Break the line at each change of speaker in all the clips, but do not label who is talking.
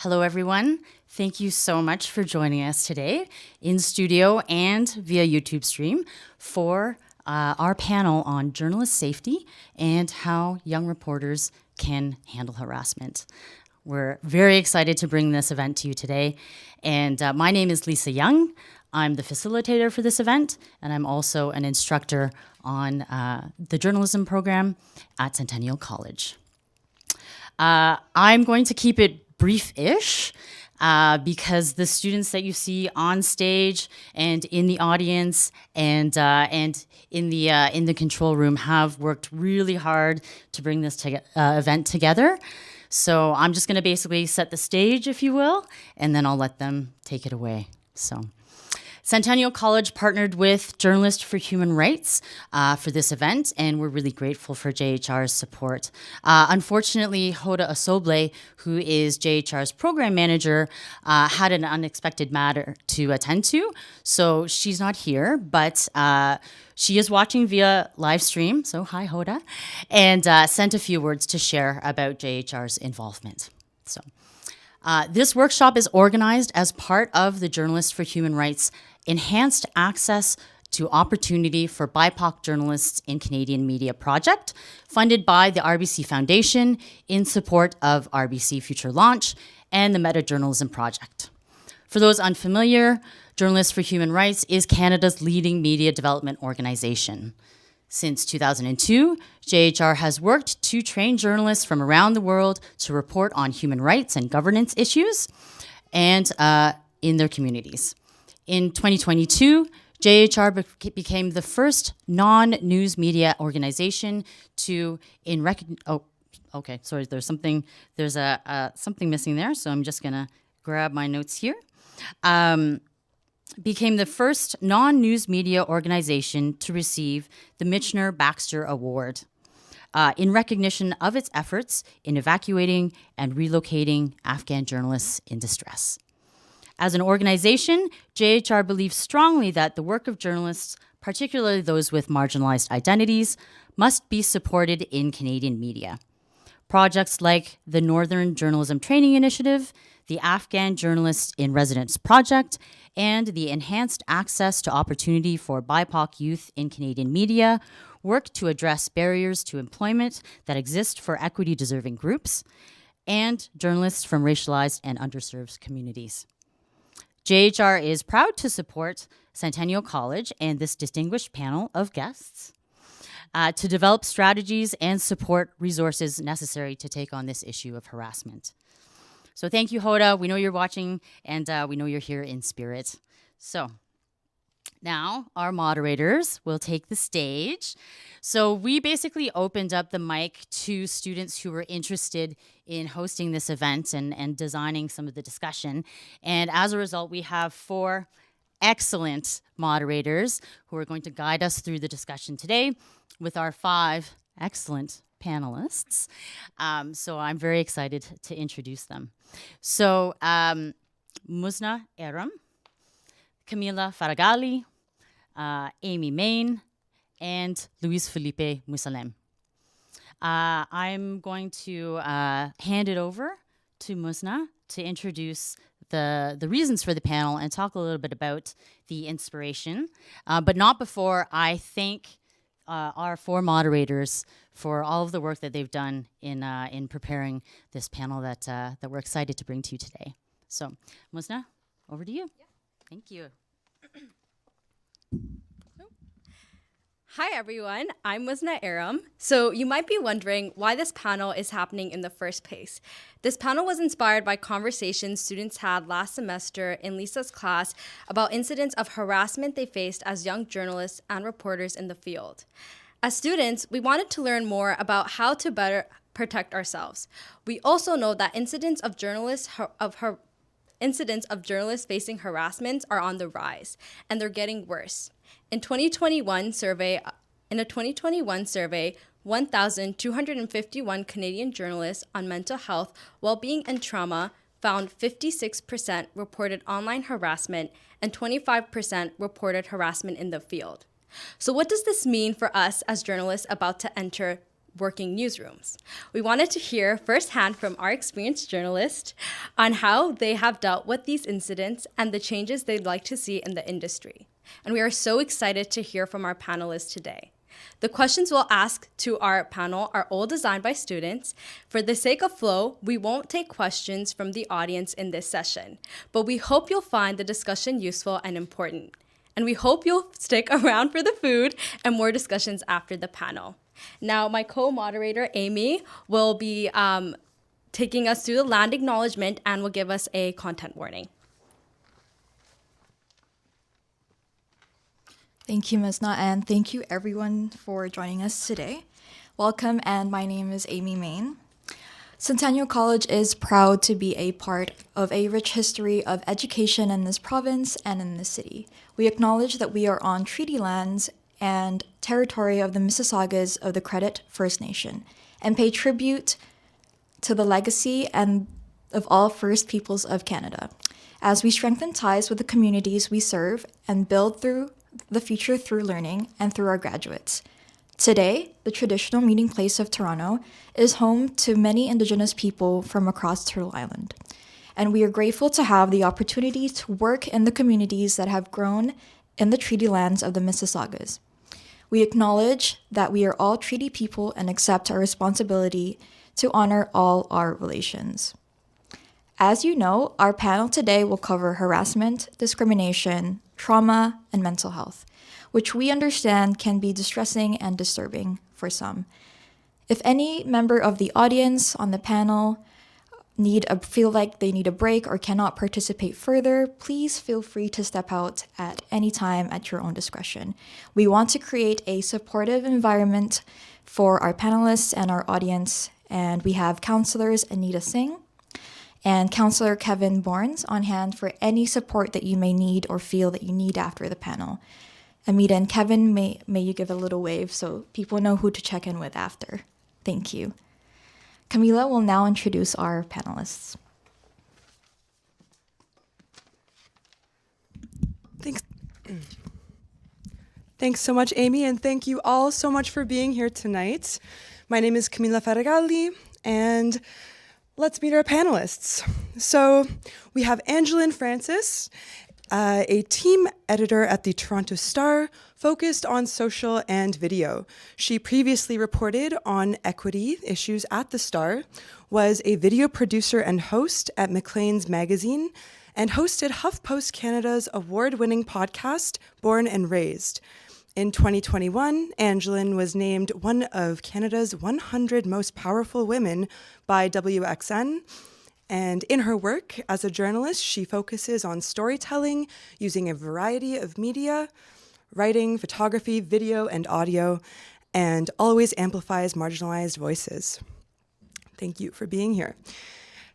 Hello, everyone. Thank you so much for joining us today in studio and via YouTube stream for our panel on journalist safety and how young reporters can handle harassment. We're very excited to bring this event to you today. And my name is Lisa Young. I'm the facilitator for this event, and I'm also an instructor on the journalism program at Centennial College. I'm going to keep it brief-ish because the students that you see on stage and in the audience and in the control room have worked really hard to bring this event together. So I'm just going to basically set the stage, if you will, and then I'll let them take it away. So Centennial College partnered with Journalists for Human Rights for this event, and we're really grateful for JHR's support. Unfortunately, Hoda Asoble, who is JHR's program manager, had an unexpected matter to attend to, so she's not here, but she is watching via live stream, so hi Hoda, and sent a few words to share about JHR's involvement. So this workshop is organized as part of the Journalists for Human Rights Enhanced Access to Opportunity for BIPOC Journalists in Canadian Media project, funded by the RBC Foundation in support of RBC Future Launch and the Meta Journalism Project. For those unfamiliar, Journalists for Human Rights is Canada's leading media development organization. Since 2002, JHR has worked to train journalists from around the world to report on human rights and governance issues and in their communities. In 2022, JHR became the first non-news media organization to, there's something missing there, so I'm just gonna grab my notes here. Became the first non-news media organization to receive the Michener-Baxter Award in recognition of its efforts in evacuating and relocating Afghan journalists in distress. As an organization, JHR believes strongly that the work of journalists, particularly those with marginalized identities, must be supported in Canadian media. Projects like the Northern Journalism Training Initiative, the Afghan Journalists in Residence Project, and the Enhanced Access to Opportunity for BIPOC Youth in Canadian Media work to address barriers to employment that exist for equity-deserving groups and journalists from racialized and underserved communities. JHR is proud to support Centennial College and this distinguished panel of guests to develop strategies and support resources necessary to take on this issue of harassment. So thank you, Hoda. We know you're watching, and we know you're here in spirit. So now our moderators will take the stage. So we basically opened up the mic to students who were interested in hosting this event and designing some of the discussion. And as a result, we have 4 excellent moderators who are going to guide us through the discussion today with our 5 excellent panelists. So I'm very excited to introduce them. So Musna Aram, Camila Faragali, Amy Main, and Luis Felipe Musalem. I'm going to hand it over to Musna to introduce the reasons for the panel and talk a little bit about the inspiration, but not before I thank our 4 moderators for all of the work that they've done in preparing this panel that we're excited to bring to you today. So, Musna, over to you.
Yeah.
Thank you.
Hi everyone, I'm Musna Aram. So you might be wondering why this panel is happening in the first place. This panel was inspired by conversations students had last semester in Lisa's class about incidents of harassment they faced as young journalists and reporters in the field. As students, we wanted to learn more about how to better protect ourselves. We also know that incidents of journalists facing harassment are on the rise, and they're getting worse. In a 2021 survey, 1,251 Canadian journalists on mental health, well-being, and trauma found 56% reported online harassment and 25% reported harassment in the field. So what does this mean for us as journalists about to enter working newsrooms. We wanted to hear firsthand from our experienced journalists on how they have dealt with these incidents and the changes they'd like to see in the industry. And we are so excited to hear from our panelists today. The questions we'll ask to our panel are all designed by students. For the sake of flow, we won't take questions from the audience in this session, but we hope you'll find the discussion useful and important. And we hope you'll stick around for the food and more discussions after the panel. Now, my co-moderator, Amy, will be taking us through the land acknowledgement and will give us a content warning.
Thank you, Ms. Na, and thank you everyone for joining us today. Welcome, and my name is Amy Main. Centennial College is proud to be a part of a rich history of education in this province and in this city. We acknowledge that we are on treaty lands and territory of the Mississaugas of the Credit First Nation, and pay tribute to the legacy and of all First Peoples of Canada, as we strengthen ties with the communities we serve and build through the future through learning and through our graduates. Today, the traditional meeting place of Toronto is home to many Indigenous people from across Turtle Island, and we are grateful to have the opportunity to work in the communities that have grown in the treaty lands of the Mississaugas. We acknowledge that we are all treaty people and accept our responsibility to honor all our relations. As you know, our panel today will cover harassment, discrimination, trauma, and mental health, which we understand can be distressing and disturbing for some. If any member of the audience on the panel feel like they need a break or cannot participate further, please feel free to step out at any time at your own discretion. We want to create a supportive environment for our panelists and our audience, and we have counselors Amita Singh and Counsellor Kevin Borns on hand for any support that you may need or feel that you need after the panel. Amita and Kevin, may you give a little wave so people know who to check in with after. Thank you. Camila will now introduce our panelists.
Thanks so much, Amy, and thank you all so much for being here tonight. My name is Camila Ferragalli, and let's meet our panelists. So we have Angeline Francis, a team editor at the Toronto Star, focused on social and video. She previously reported on equity issues at the Star, was a video producer and host at Maclean's Magazine, and hosted HuffPost Canada's award-winning podcast, Born and Raised. In 2021, Angeline was named one of Canada's 100 most powerful women by WXN. And in her work as a journalist, she focuses on storytelling using a variety of media, writing, photography, video, and audio, and always amplifies marginalized voices. Thank you for being here.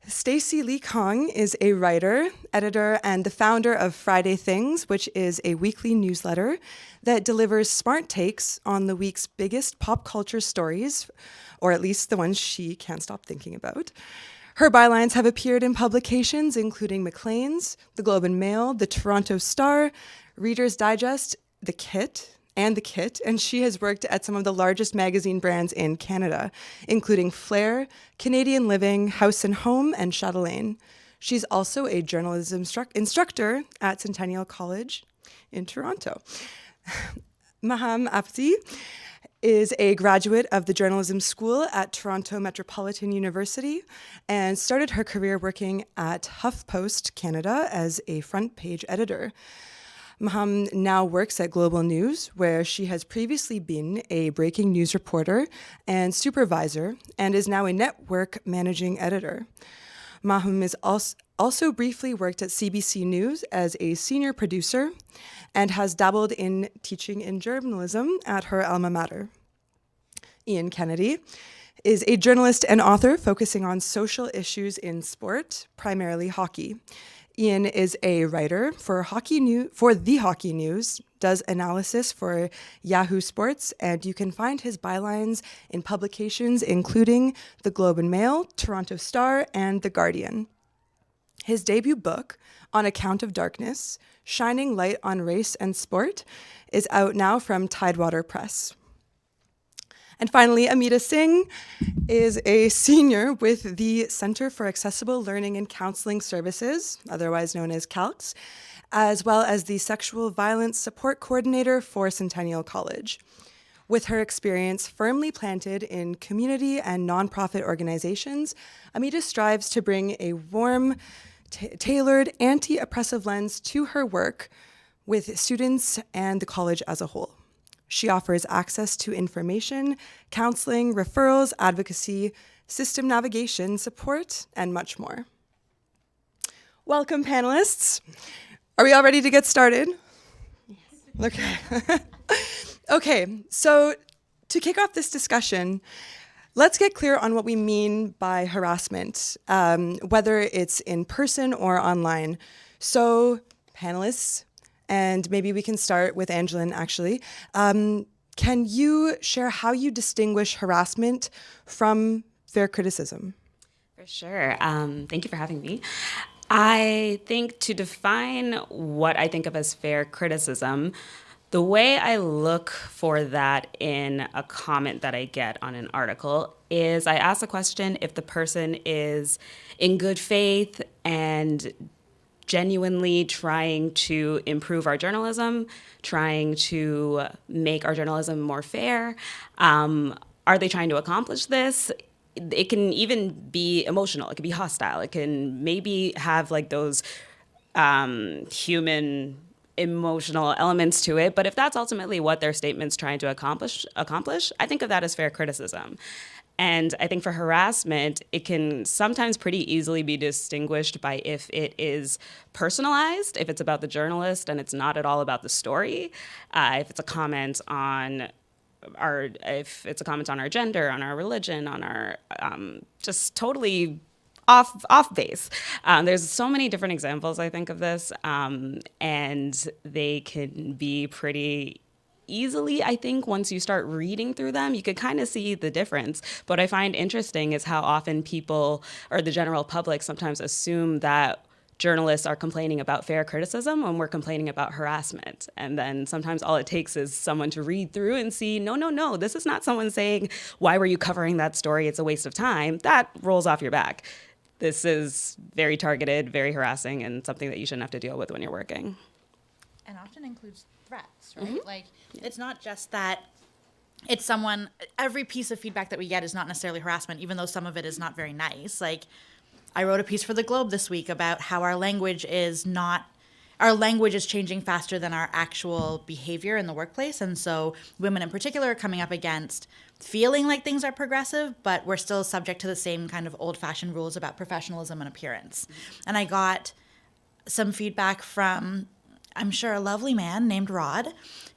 Stacey Lee Kong is a writer, editor, and the founder of Friday Things, which is a weekly newsletter that delivers smart takes on the week's biggest pop culture stories, or at least the ones she can't stop thinking about. Her bylines have appeared in publications including Maclean's, The Globe and Mail, The Toronto Star, Reader's Digest, The Kit, and she has worked at some of the largest magazine brands in Canada, including Flair, Canadian Living, House and Home, and Chatelaine. She's also a journalism instructor at Centennial College in Toronto. Maham Apti is a graduate of the journalism school at Toronto Metropolitan University and started her career working at HuffPost Canada as a front page editor. Maham now works at Global News, where she has previously been a breaking news reporter and supervisor, and is now a network managing editor. Maham has also briefly worked at CBC News as a senior producer and has dabbled in teaching in journalism at her alma mater. Ian Kennedy is a journalist and author focusing on social issues in sport, primarily hockey. Ian is a writer for The Hockey News, does analysis for Yahoo Sports, and you can find his bylines in publications including The Globe and Mail, Toronto Star, and The Guardian. His debut book, On Account of Darkness, Shining Light on Race and Sport, is out now from Tidewater Press. And finally, Amita Singh is a senior with the Center for Accessible Learning and Counseling Services, otherwise known as CALCS, as well as the Sexual Violence Support Coordinator for Centennial College. With her experience firmly planted in community and nonprofit organizations, Amita strives to bring a warm, tailored, anti-oppressive lens to her work with students and the college as a whole. She offers access to information, counseling, referrals, advocacy, system navigation, support, and much more. Welcome, panelists. Are we all ready to get started? Yes. Okay. Okay, so to kick off this discussion, let's get clear on what we mean by harassment, whether it's in person or online. So, panelists, and maybe we can start with Angeline, actually. Can you share how you distinguish harassment from fair criticism?
For sure. Thank you for having me. I think to define what I think of as fair criticism, the way I look for that in a comment that I get on an article is I ask the question if the person is in good faith and genuinely trying to improve our journalism, trying to make our journalism more fair. Are they trying to accomplish this? It can even be emotional. It can be hostile. It can maybe have like those human emotional elements to it. But if that's ultimately what their statement's trying to accomplish, I think of that as fair criticism. And I think for harassment, it can sometimes pretty easily be distinguished by if it is personalized, if it's about the journalist and it's not at all about the story, if it's a comment on our gender, on our religion, on our just totally off base. There's so many different examples, I think, of this, and they can be pretty easily, I think, once you start reading through them, you could kind of see the difference. What I find interesting is how often people or the general public sometimes assume that journalists are complaining about fair criticism when we're complaining about harassment. And then sometimes all it takes is someone to read through and see, no, this is not someone saying, why were you covering that story? It's a waste of time. That rolls off your back. This is very targeted, very harassing, and something that you shouldn't have to deal with when you're working.
And often includes threats, right? Mm-hmm. Like, it's not just that it's someone, every piece of feedback that we get is not necessarily harassment, even though some of it is not very nice. Like, I wrote a piece for the Globe this week about how our language is changing faster than our actual behavior in the workplace. And so women in particular are coming up against feeling like things are progressive, but we're still subject to the same kind of old-fashioned rules about professionalism and appearance. And I got some feedback from, I'm sure, a lovely man named Rod,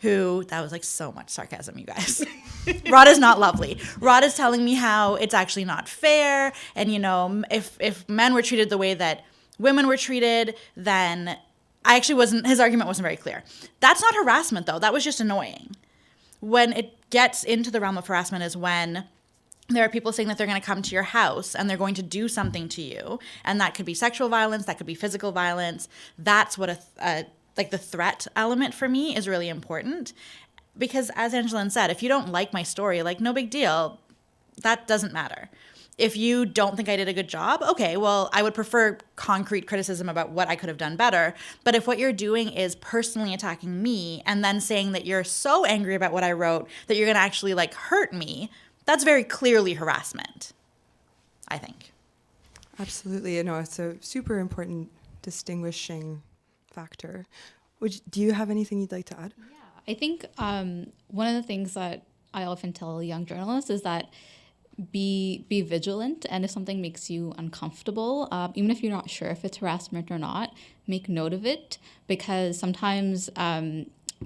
who, that was like so much sarcasm, you guys. Rod is not lovely. Rod is telling me how it's actually not fair. And, you know, if men were treated the way that women were treated, then his argument wasn't very clear. That's not harassment, though. That was just annoying. When it gets into the realm of harassment is when there are people saying that they're going to come to your house and they're going to do something to you. And that could be sexual violence. That could be physical violence. That's what like the threat element for me is really important. Because as Angeline said, if you don't like my story, like, no big deal. That doesn't matter. If you don't think I did a good job, okay, well, I would prefer concrete criticism about what I could have done better. But if what you're doing is personally attacking me and then saying that you're so angry about what I wrote that you're going to actually, like, hurt me, that's very clearly harassment, I think.
Absolutely. No, it's a super important distinguishing factor. Do you have anything you'd like to add?
Yeah, I think one of the things that I often tell young journalists is that be vigilant, and if something makes you uncomfortable, even if you're not sure if it's harassment or not, make note of it, because sometimes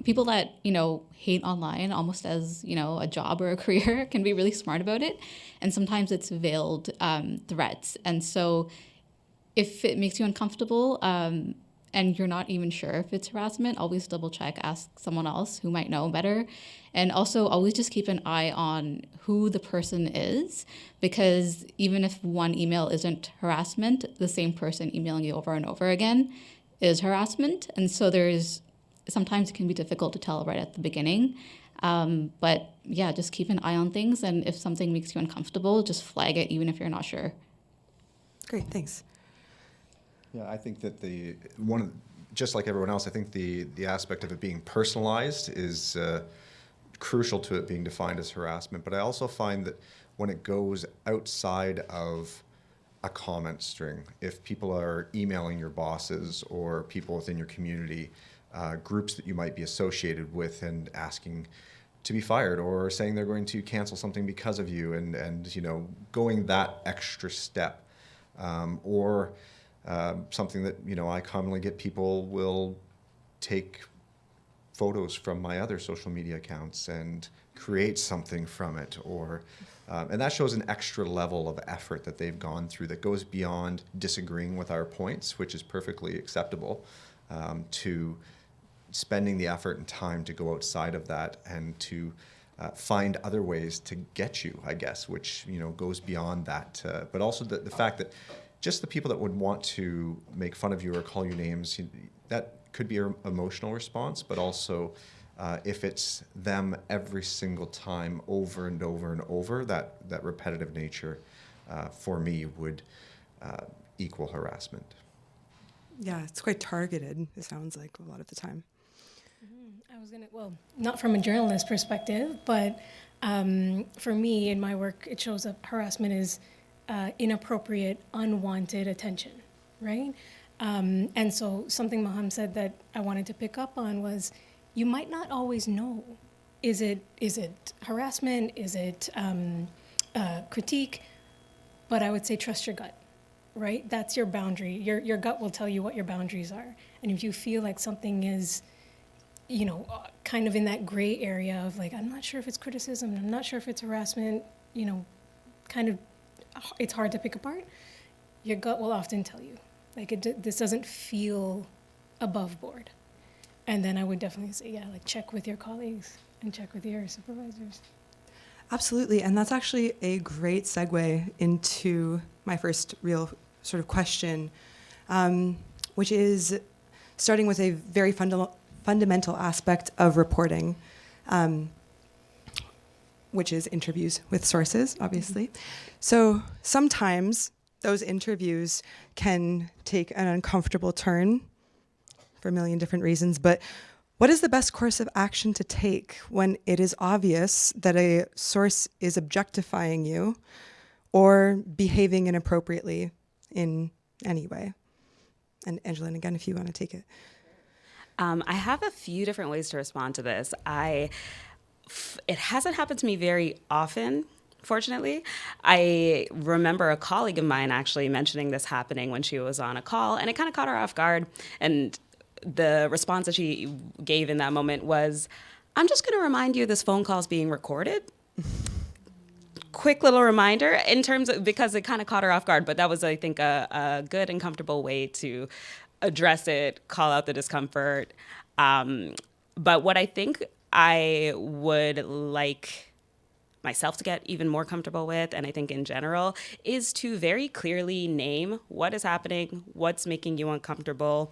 people that, hate online almost as, a job or a career can be really smart about it, and sometimes it's veiled threats. And so if it makes you uncomfortable and you're not even sure if it's harassment, always double check, ask someone else who might know better. And also always just keep an eye on who the person is, because even if one email isn't harassment, the same person emailing you over and over again is harassment. And so sometimes it can be difficult to tell right at the beginning. But yeah, just keep an eye on things. And if something makes you uncomfortable, just flag it, even if you're not sure.
Great, thanks.
Yeah, I think that just like everyone else, I think the aspect of it being personalized is crucial to it being defined as harassment. But I also find that when it goes outside of a comment string, if people are emailing your bosses or people within your community, groups that you might be associated with, and asking to be fired or saying they're going to cancel something because of you, and going that extra step, or something that I commonly get, people will take photos from my other social media accounts and create something from it, or and that shows an extra level of effort that they've gone through that goes beyond disagreeing with our points, which is perfectly acceptable, to spending the effort and time to go outside of that and to find other ways to get you, I guess, which goes beyond that. But also the fact that just the people that would want to make fun of you or call you names, that could be an emotional response, but also if it's them every single time over and over and over, that repetitive nature for me would equal harassment.
Yeah, it's quite targeted, it sounds like, a lot of the time.
Well, not from a journalist perspective, but for me in my work, it shows up harassment is inappropriate, unwanted attention, right? And so something Maham said that I wanted to pick up on was, you might not always know. Is it harassment? Is it critique? But I would say trust your gut, right? That's your boundary. Your gut will tell you what your boundaries are. And if you feel like something is, kind of in that gray area of like, I'm not sure if it's criticism, I'm not sure if it's harassment, kind of, it's hard to pick apart. Your gut will often tell you, like, this doesn't feel above board. And then I would definitely say, yeah, like, check with your colleagues and check with your supervisors.
Absolutely, and that's actually a great segue into my first real sort of question, which is starting with a very fundamental aspect of reporting, which is interviews with sources, obviously. So sometimes those interviews can take an uncomfortable turn for a million different reasons, but what is the best course of action to take when it is obvious that a source is objectifying you or behaving inappropriately in any way? And Angeline, again, if you want to take it.
I have a few different ways to respond to this. It hasn't happened to me very often, fortunately. I remember a colleague of mine actually mentioning this happening when she was on a call, and it kind of caught her off guard. And the response that she gave in that moment was, I'm just going to remind you this phone call is being recorded. Quick little reminder because it kind of caught her off guard, but that was, I think, a good and comfortable way to address it, call out the discomfort. But what I think I would like myself to get even more comfortable with, and I think in general, is to very clearly name what is happening, what's making you uncomfortable,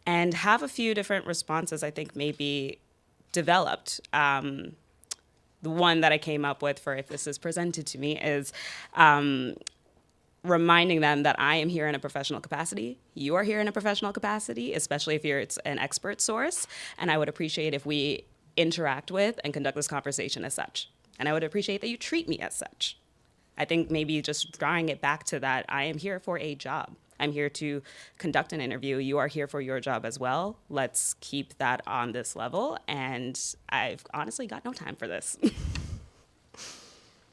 and have a few different responses, I think, maybe developed. The one that I came up with for if this is presented to me is reminding them that I am here in a professional capacity. You are here in a professional capacity, especially if it's an expert source. And I would appreciate if we interact with and conduct this conversation as such. And I would appreciate that you treat me as such. I think maybe just drawing it back to that, I am here for a job. I'm here to conduct an interview. You are here for your job as well. Let's keep that on this level. And I've honestly got no time for this.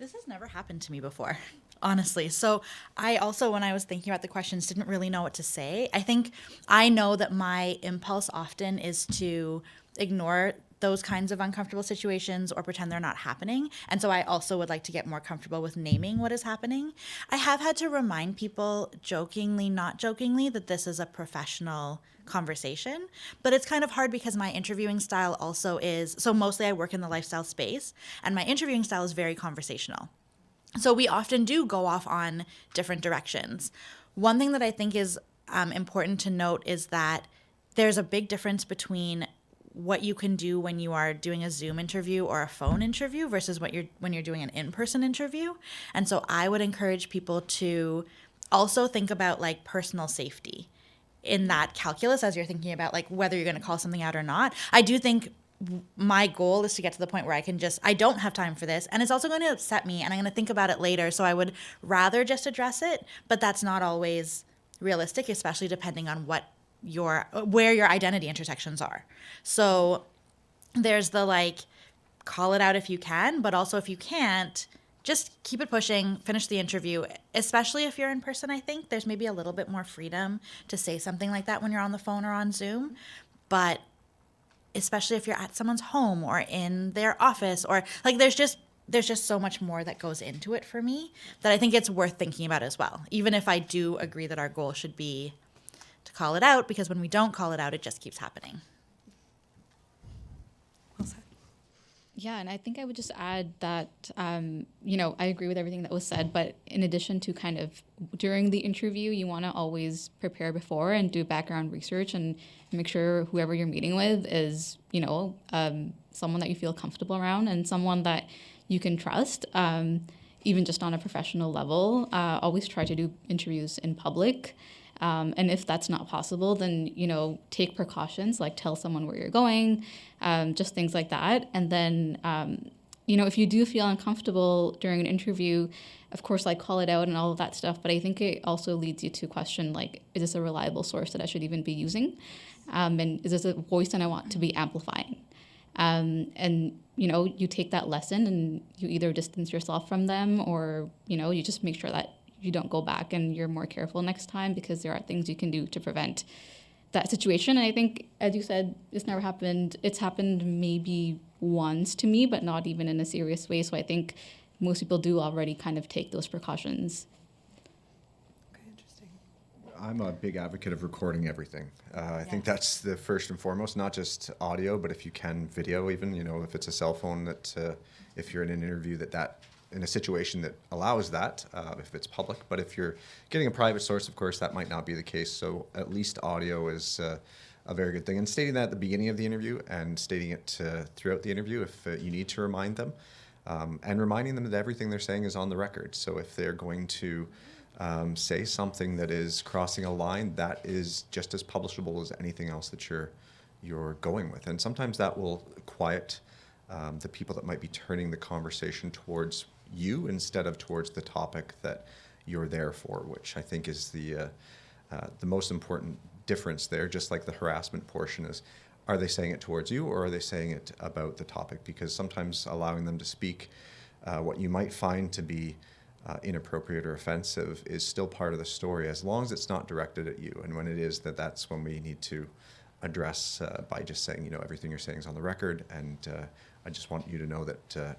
This has never happened to me before, honestly. So I also, when I was thinking about the questions, didn't really know what to say. I think I know that my impulse often is to ignore those kinds of uncomfortable situations or pretend they're not happening. And so I also would like to get more comfortable with naming what is happening. I have had to remind people, jokingly, not jokingly, that this is a professional conversation. But it's kind of hard because my interviewing style also is, so mostly I work in the lifestyle space, and my interviewing style is very conversational. So we often do go off on different directions. One thing that I think is important to note is that there's a big difference between what you can do when you are doing a Zoom interview or a phone interview versus when you're doing an in-person interview. And so I would encourage people to also think about like personal safety in that calculus as you're thinking about like whether you're going to call something out or not. I do think my goal is to get to the point where I don't have time for this, and it's also going to upset me, and I'm going to think about it later. So I would rather just address it, but that's not always realistic, especially depending on where your identity intersections are. So there's the like, call it out if you can, but also if you can't, just keep it pushing, finish the interview, especially if you're in person. I think there's maybe a little bit more freedom to say something like that when you're on the phone or on Zoom, but especially if you're at someone's home or in their office, or like there's just so much more that goes into it for me that I think it's worth thinking about as well, even if I do agree that our goal should be to call it out, because when we don't call it out, it just keeps happening.
Well said.
Yeah, and I think I would just add that, I agree with everything that was said, but in addition to kind of during the interview, you want to always prepare before and do background research and make sure whoever you're meeting with is, someone that you feel comfortable around and someone that you can trust, even just on a professional level. Always try to do interviews in public. And if that's not possible, then, take precautions, like tell someone where you're going, just things like that. And then, if you do feel uncomfortable during an interview, of course, like call it out and all of that stuff. But I think it also leads you to question, like, is this a reliable source that I should even be using? And is this a voice that I want to be amplifying? And, you take that lesson and you either distance yourself from them or, you just make sure that you don't go back and you're more careful next time, because there are things you can do to prevent that situation. And I think, as you said, it's never happened. It's happened maybe once to me, but not even in a serious way. So I think most people do already kind of take those precautions.
Okay, interesting.
I'm a big advocate of recording everything. I think that's the first and foremost, not just audio, but if you can, video even, if it's a cell phone, that if you're in an interview that in a situation that allows that, if it's public. But if you're getting a private source, of course, that might not be the case. So at least audio is a very good thing. And stating that at the beginning of the interview and stating it throughout the interview if you need to remind them. And reminding them that everything they're saying is on the record. So if they're going to say something that is crossing a line, that is just as publishable as anything else that you're going with. And sometimes that will quiet the people that might be turning the conversation towards you instead of towards the topic that you're there for, which I think is the most important difference there. Just like the harassment portion is, are they saying it towards you or are they saying it about the topic? Because sometimes allowing them to speak what you might find to be inappropriate or offensive is still part of the story, as long as it's not directed at you. And when it is, that's when we need to address by just saying, everything you're saying is on the record, and I just want you to know that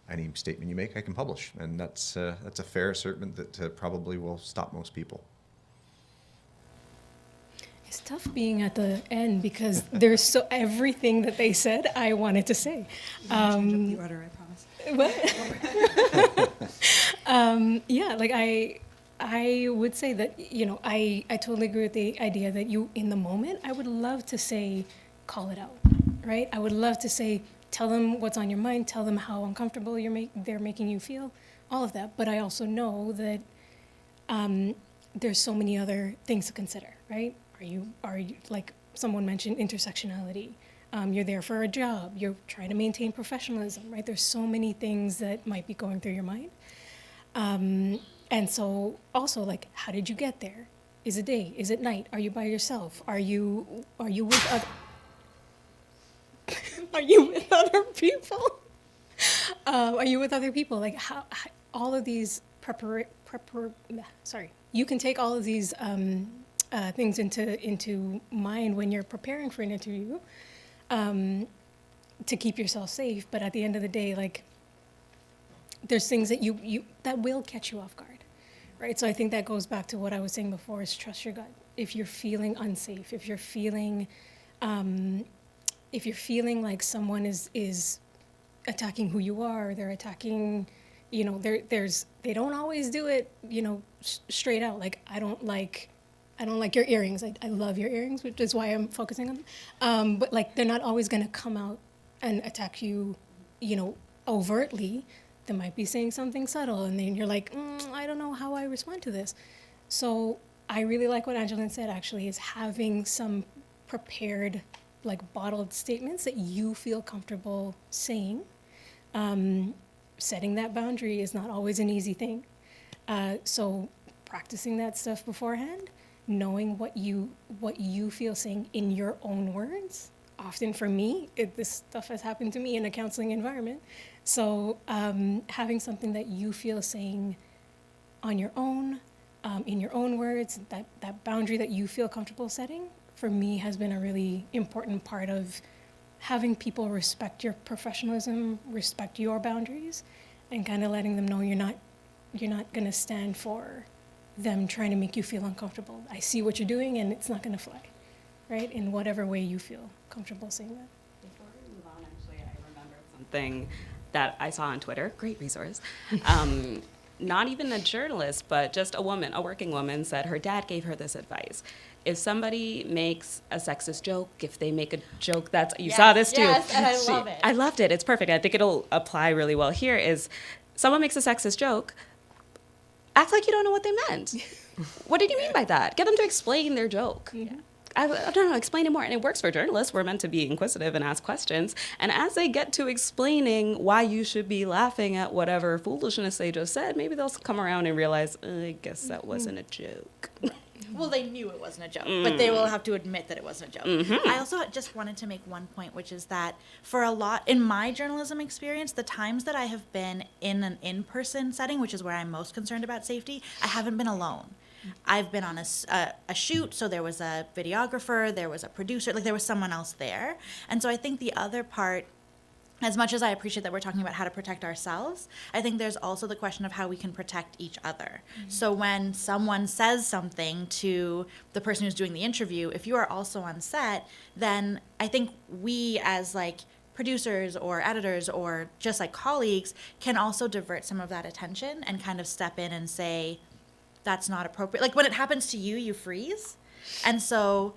any statement you make, I can publish. And that's a fair assertion that probably will stop most people.
It's tough being at the end because there's everything that they said I wanted to say.
Change up the order, I promise.
What? Yeah, like I would say that, I totally agree with the idea that in the moment, I would love to say, call it out, right? I would love to say, tell them what's on your mind, tell them how uncomfortable they're making you feel, all of that. But I also know that there's so many other things to consider, right? Are you like someone mentioned, intersectionality? You're there for a job. You're trying to maintain professionalism, right? There's so many things that might be going through your mind. And so also, like, how did you get there? Is it day? Is it night? Are you by yourself? Are you with other are you with other people? Are you with other people? Like, how all of these you can take all of these things into mind when you're preparing for an interview to keep yourself safe. But at the end of the day, like, there's things that you that will catch you off guard, right? So I think that goes back to what I was saying before, is trust your gut. If you're feeling unsafe, if you're feeling like someone is attacking who you are, they're attacking, they don't always do it, straight out. Like, I don't like I don't like your earrings. I love your earrings, which is why I'm focusing on them. But like, they're not always going to come out and attack you, overtly. They might be saying something subtle, and then you're like, I don't know how I respond to this. So I really like what Angeline said, actually, is having some prepared, like, bottled statements that you feel comfortable saying. Setting that boundary is not always an easy thing. So practicing that stuff beforehand, knowing what you feel saying in your own words. Often for me, this stuff has happened to me in a counseling environment. So having something that you feel saying on your own, in your own words, that boundary that you feel comfortable setting, for me has been a really important part of having people respect your professionalism, respect your boundaries, and kind of letting them know you're not going to stand for them trying to make you feel uncomfortable. I see what you're doing, and it's not going to fly, right? In whatever way you feel comfortable saying that.
Before we move on, actually, I remember something that I saw on Twitter, great resource. Not even a journalist, but just a woman, a working woman, said her dad gave her this advice. If somebody makes a sexist joke, if they make a joke that's, you saw this too.
Yes, and I love it.
I loved it. It's perfect. I think it'll apply really well here is someone makes a sexist joke, act like you don't know what they meant. What did you mean by that? Get them to explain their joke.
Mm-hmm.
I don't know, explain it more. And it works for journalists. We're meant to be inquisitive and ask questions. And as they get to explaining why you should be laughing at whatever foolishness they just said, maybe they'll come around and realize, I guess that wasn't a joke.
Well, they knew it wasn't a joke, but they will have to admit that it wasn't a joke. I also just wanted to make one point, which is that for a lot, in my journalism experience, the times that I have been in an in-person setting, which is where I'm most concerned about safety, I haven't been alone. I've been on a shoot, so there was a videographer, there was a producer, like there was someone else there. And so I think the other part, as much as I appreciate that we're talking about how to protect ourselves, I think there's also the question of how we can protect each other. So when someone says something to the person who's doing the interview, if you are also on set, then I think we as like producers or editors or just like colleagues can also divert some of that attention and kind of step in and say, that's not appropriate. Like when it happens to you, you freeze. And so,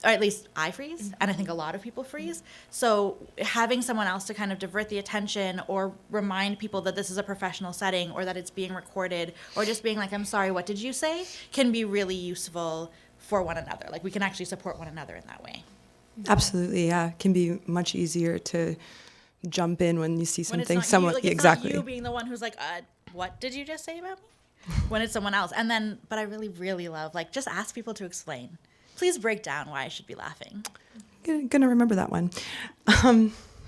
or at least I freeze, and I think a lot of people freeze. So having someone else to kind of divert the attention or remind people that this is a professional setting or that it's being recorded or just being like, I'm sorry, what did you say, can be really useful for one another. Like we can actually support one another in that way.
Absolutely, yeah. It can be much easier to jump in when you see
When it's
something
not
someone
you, like, it's
exactly.
not you being the one who's like, what did you just say about me? When it's someone else. And then, but I really, really love, like, just ask people to explain. Please break down why I should be laughing.
Gonna remember that one.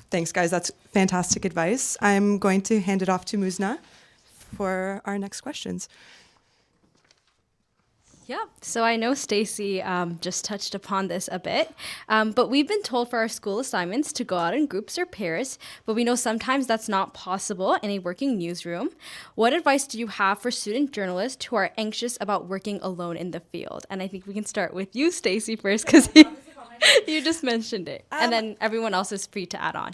Thanks, guys. That's fantastic advice. I'm going to hand it off to Muzna for our next questions.
Yep. So I know Stacy just touched upon this a bit, but we've been told for our school assignments to go out in groups or pairs, but we know sometimes that's not possible in a working newsroom. What advice do you have for student journalists who are anxious about working alone in the field? And I think we can start with you, Stacy, first, because you just mentioned it, and then everyone else is free to add on.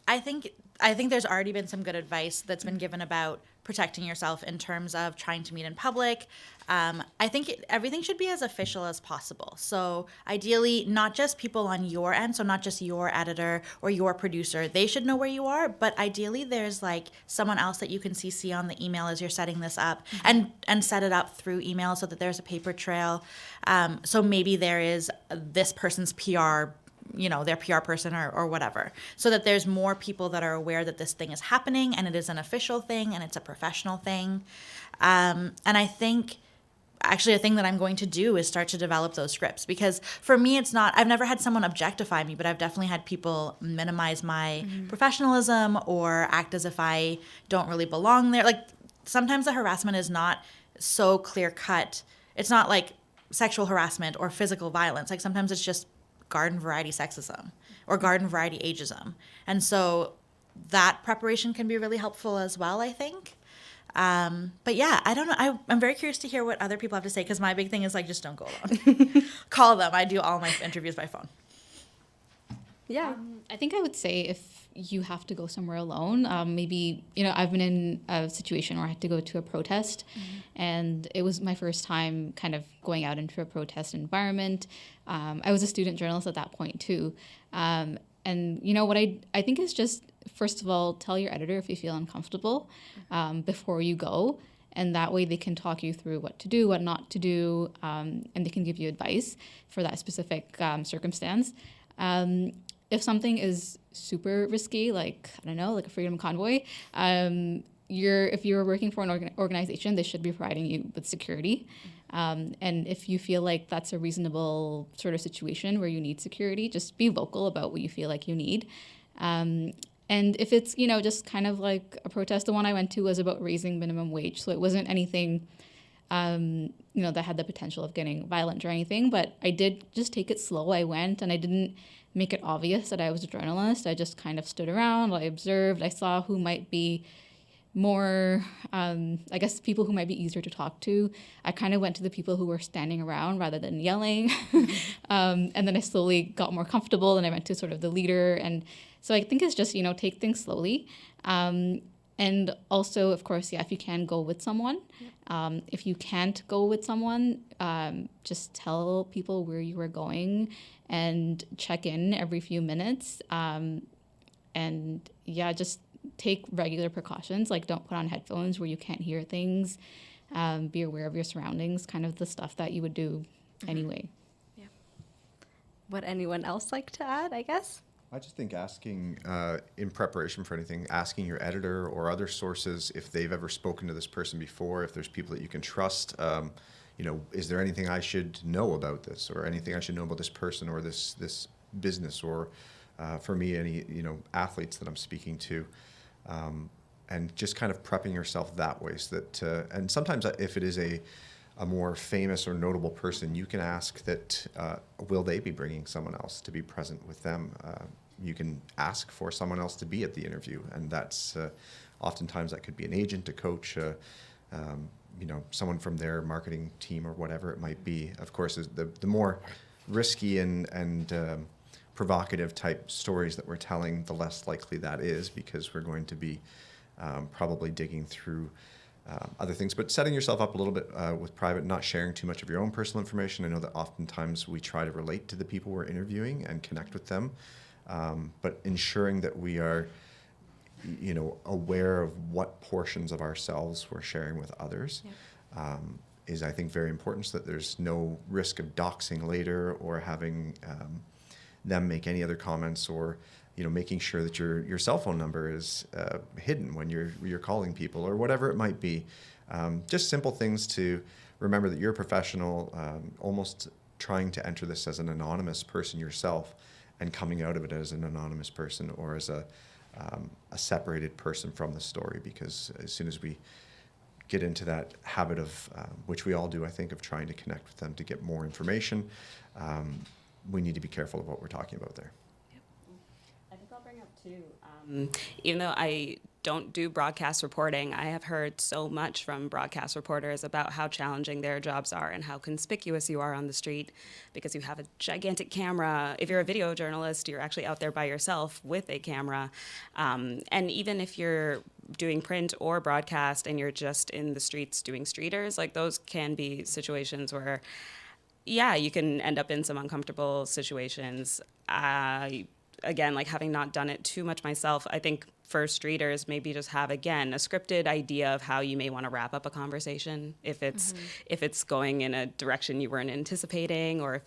I think there's already been some good advice that's been given about protecting yourself in terms of trying to meet in public. I think everything should be as official as possible. So ideally, not just people on your end, so not just your editor or your producer, they should know where you are, but ideally there's like someone else that you can CC on the email as you're setting this up and set it up through email so that there's a paper trail. So maybe there is this person's PR, their PR person or whatever, so that there's more people that are aware that this thing is happening and it is an official thing and it's a professional thing. And I think actually a thing that I'm going to do is start to develop those scripts, because for me, I've never had someone objectify me, but I've definitely had people minimize my professionalism or act as if I don't really belong there. Like sometimes the harassment is not so clear cut. It's not like sexual harassment or physical violence. Like sometimes it's just garden variety sexism or garden variety ageism. And so that preparation can be really helpful as well, I think. But yeah, I don't know. I'm very curious to hear what other people have to say, because my big thing is like, just don't go alone. Call them. I do all my interviews by phone.
Yeah.
I think I would say if you have to go somewhere alone, maybe, I've been in a situation where I had to go to a protest, and it was my first time kind of going out into a protest environment. I was a student journalist at that point too. And what I think is just, first of all, tell your editor if you feel uncomfortable before you go. And that way they can talk you through what to do, what not to do, and they can give you advice for that specific circumstance. If something is super risky, like, I don't know, like a freedom convoy, if you're working for an organization, they should be providing you with security. And if you feel like that's a reasonable sort of situation where you need security, just be vocal about what you feel like you need. And if it's, just kind of like a protest, the one I went to was about raising minimum wage. So it wasn't anything, that had the potential of getting violent or anything, but I did just take it slow. I went and I didn't make it obvious that I was a journalist. I just kind of stood around, I observed, I saw who might be more, I guess, people who might be easier to talk to. I kind of went to the people who were standing around rather than yelling. And then I slowly got more comfortable and I went to sort of the leader. And so I think it's just, take things slowly. And also, of course, if you can go with someone. If you can't go with someone, just tell people where you are going and check in every few minutes. Just take regular precautions, like don't put on headphones where you can't hear things. Be aware of your surroundings, kind of the stuff that you would do anyway.
Yeah. Would anyone else like to add, I guess?
I just think asking, in preparation for anything, asking your editor or other sources if they've ever spoken to this person before, if there's people that you can trust, is there anything I should know about this, or anything I should know about this person or this business, or for me, any athletes that I'm speaking to, and just kind of prepping yourself that way. So that, and sometimes if it is a more famous or notable person, you can ask that, will they be bringing someone else to be present with them? You can ask for someone else to be at the interview, and that's oftentimes that could be an agent, a coach, someone from their marketing team or whatever it might be. Of course, the more risky and provocative type stories that we're telling, the less likely that is, because we're going to be probably digging through other things, but setting yourself up a little bit with private, not sharing too much of your own personal information. I know that oftentimes we try to relate to the people we're interviewing and connect with them, but ensuring that we are, aware of what portions of ourselves we're sharing with others is, I think, very important, so that there's no risk of doxing later or having them make any other comments, or making sure that your cell phone number is hidden when you're calling people, or whatever it might be. Just simple things to remember that you're a professional, almost trying to enter this as an anonymous person yourself, and coming out of it as an anonymous person, or as a separated person from the story. Because as soon as we get into that habit of, which we all do, I think, of trying to connect with them to get more information, we need to be careful of what we're talking about there.
I think I'll bring up too, even though I don't do broadcast reporting, I have heard so much from broadcast reporters about how challenging their jobs are and how conspicuous you are on the street, because you have a gigantic camera. If you're a video journalist, you're actually out there by yourself with a camera. And even if you're doing print or broadcast and you're just in the streets doing streeters, like, those can be situations where, you can end up in some uncomfortable situations. Again, like, having not done it too much myself, I think for streeters, maybe just have, again, a scripted idea of how you may want to wrap up a conversation if it's going in a direction you weren't anticipating, or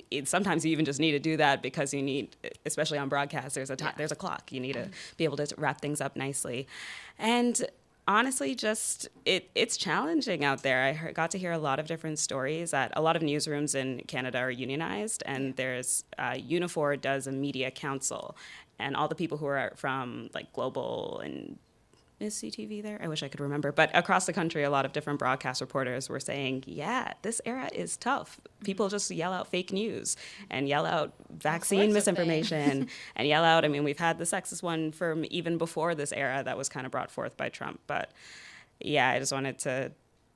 if sometimes you even just need to do that because you need, especially on broadcast, there's a clock. You need to be able to wrap things up nicely. And honestly, just it's challenging out there. I got to hear a lot of different stories. That a lot of newsrooms in Canada are unionized, and there's Unifor does a media council, and all the people who are from, like, Global and is CTV there? I wish I could remember. But across the country, a lot of different broadcast reporters were saying, this era is tough. People just yell out fake news and yell out vaccine misinformation and yell out, we've had the sexist one from even before this era that was kind of brought forth by Trump. But I just wanted to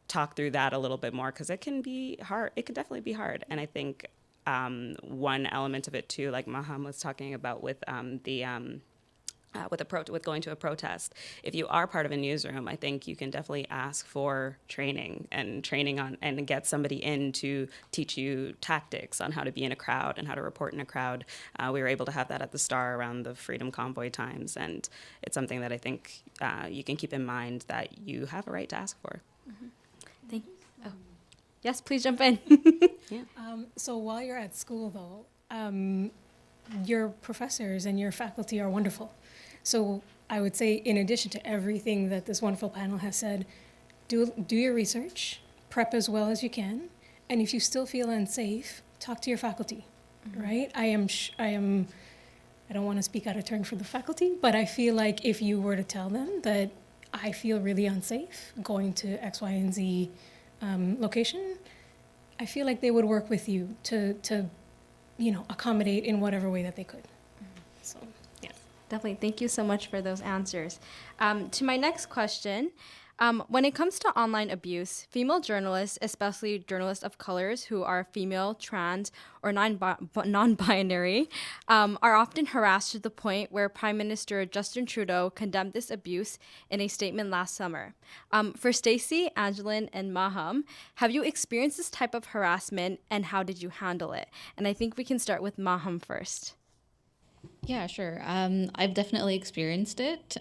talk through that a little bit more, because it can be hard. It can definitely be hard. And I think one element of it too, like Maham was talking about with with going to a protest. If you are part of a newsroom, I think you can definitely ask for training on and get somebody in to teach you tactics on how to be in a crowd and how to report in a crowd. We were able to have that at the Star around the Freedom Convoy times, and it's something that I think you can keep in mind that you have a right to ask for.
Thank you. Oh. Yes, please jump in.
So while you're at school, though, your professors and your faculty are wonderful. So I would say, in addition to everything that this wonderful panel has said, do your research, prep as well as you can, and if you still feel unsafe, talk to your faculty, right? I don't want to speak out of turn for the faculty, but I feel like if you were to tell them that I feel really unsafe going to X, Y, and Z location, I feel like they would work with you to accommodate in whatever way that they could. So, yeah.
Definitely. Thank you so much for those answers. To my next question, when it comes to online abuse, female journalists, especially journalists of colors who are female, trans, or non-binary, are often harassed to the point where Prime Minister Justin Trudeau condemned this abuse in a statement last summer. For Stacey, Angeline, and Maham, have you experienced this type of harassment, and how did you handle it? And I think we can start with Maham first.
Yeah, sure. I've definitely experienced it